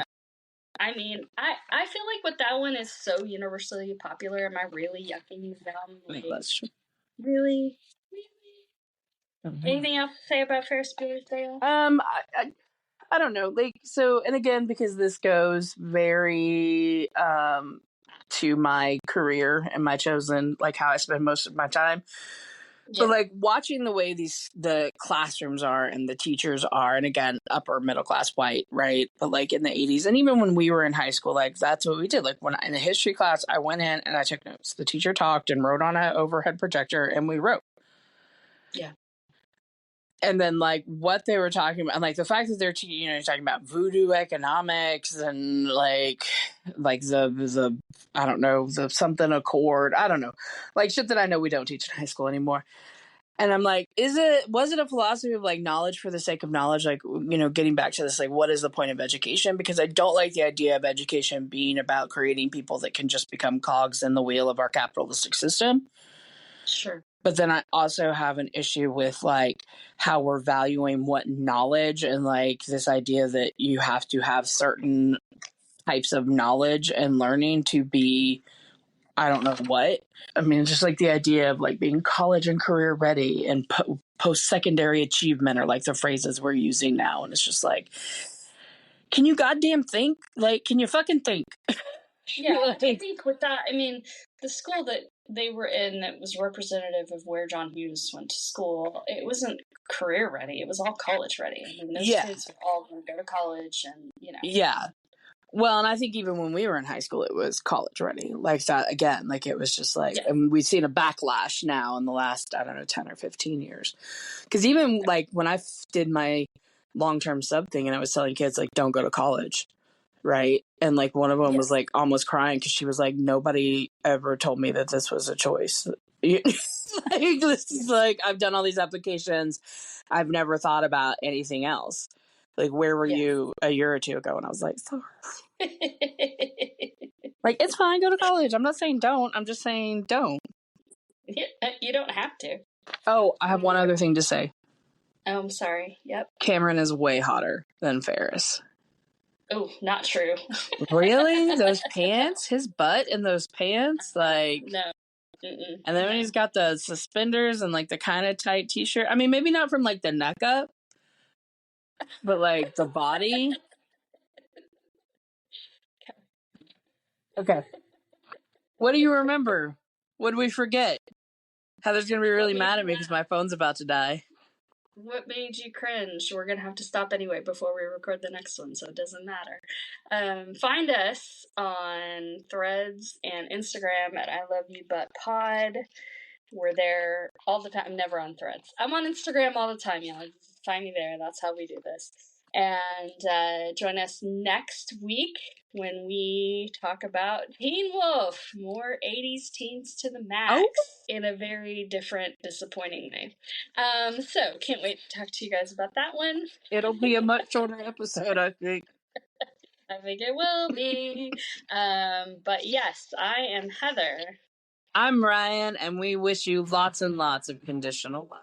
I mean, I feel with that one is so universally popular. Am I really yucking them? That's true. Really? Anything else to say about Ferris Bueller's Day Off? I don't know. So, and again, because this goes very to my career and my chosen, how I spend most of my time. Yeah. But watching the way the classrooms are and the teachers are, and again, upper middle class white, right? But in the 80s, and even when we were in high school, that's what we did. When in the history class, I went in and I took notes. The teacher talked and wrote on an overhead projector, and we wrote. Yeah. And then what they were talking about, and the fact that they're talking about voodoo economics and the I don't know, the something accord, I don't know, shit that I know we don't teach in high school anymore. And I'm like, was it a philosophy of like knowledge for the sake of knowledge? Like, getting back to this, like, what is the point of education? Because I don't like the idea of education being about creating people that can just become cogs in the wheel of our capitalistic system. Sure. But then I also have an issue with like how we're valuing what knowledge, and like this idea that you have to have certain types of knowledge and learning to be, I don't know what. I mean, just like the idea of like being college and career ready and post-secondary achievement are like the phrases we're using now. And it's just like, can you goddamn think? Like, can you fucking think? Yeah, I think with that, I mean, the school that they were in that was representative of where John Hughes went to school, it wasn't career ready. It was all college ready. I mean, those kids were all going to go to college and, Yeah. Well, and I think even when we were in high school, it was college ready. Like that, again, like it was just like, and we've seen a backlash now in the last, I don't know, 10 or 15 years. Because even like when I did my long-term sub thing and I was telling kids, like, don't go to college, right? And like one of them was like almost crying because she was like, nobody ever told me that this was a choice. Like, this is like, I've done all these applications. I've never thought about anything else. Like, where were you a year or two ago? And I was like, sorry. Like, it's fine, go to college. I'm not saying don't. I'm just saying don't. You don't have to. Oh, I have one other thing to say. Oh, I'm sorry. Yep. Cameron is way hotter than Ferris. Oh, not true. Really? Those pants? His butt in those pants? Like... No. Mm-mm. And then when he's got the suspenders and like the kind of tight t-shirt. I mean, maybe not from like the neck up, but like the body. Okay. What do you remember? What did we forget? Heather's going to be really mad at me because my phone's about to die. What made you cringe? We're going to have to stop anyway before we record the next one, so it doesn't matter. Find us on Threads and Instagram at I Love You But Pod. We're there all the time. I'm never on Threads. I'm on Instagram all the time, y'all. Find me there. That's how we do this. And join us next week when we talk about Teen Wolf. More 80s teens to the max in a very different, disappointing way. So, can't wait to talk to you guys about that one. It'll be a much shorter episode, I think. I think it will be. But yes, I am Heather. I'm Rian, and we wish you lots and lots of conditional love.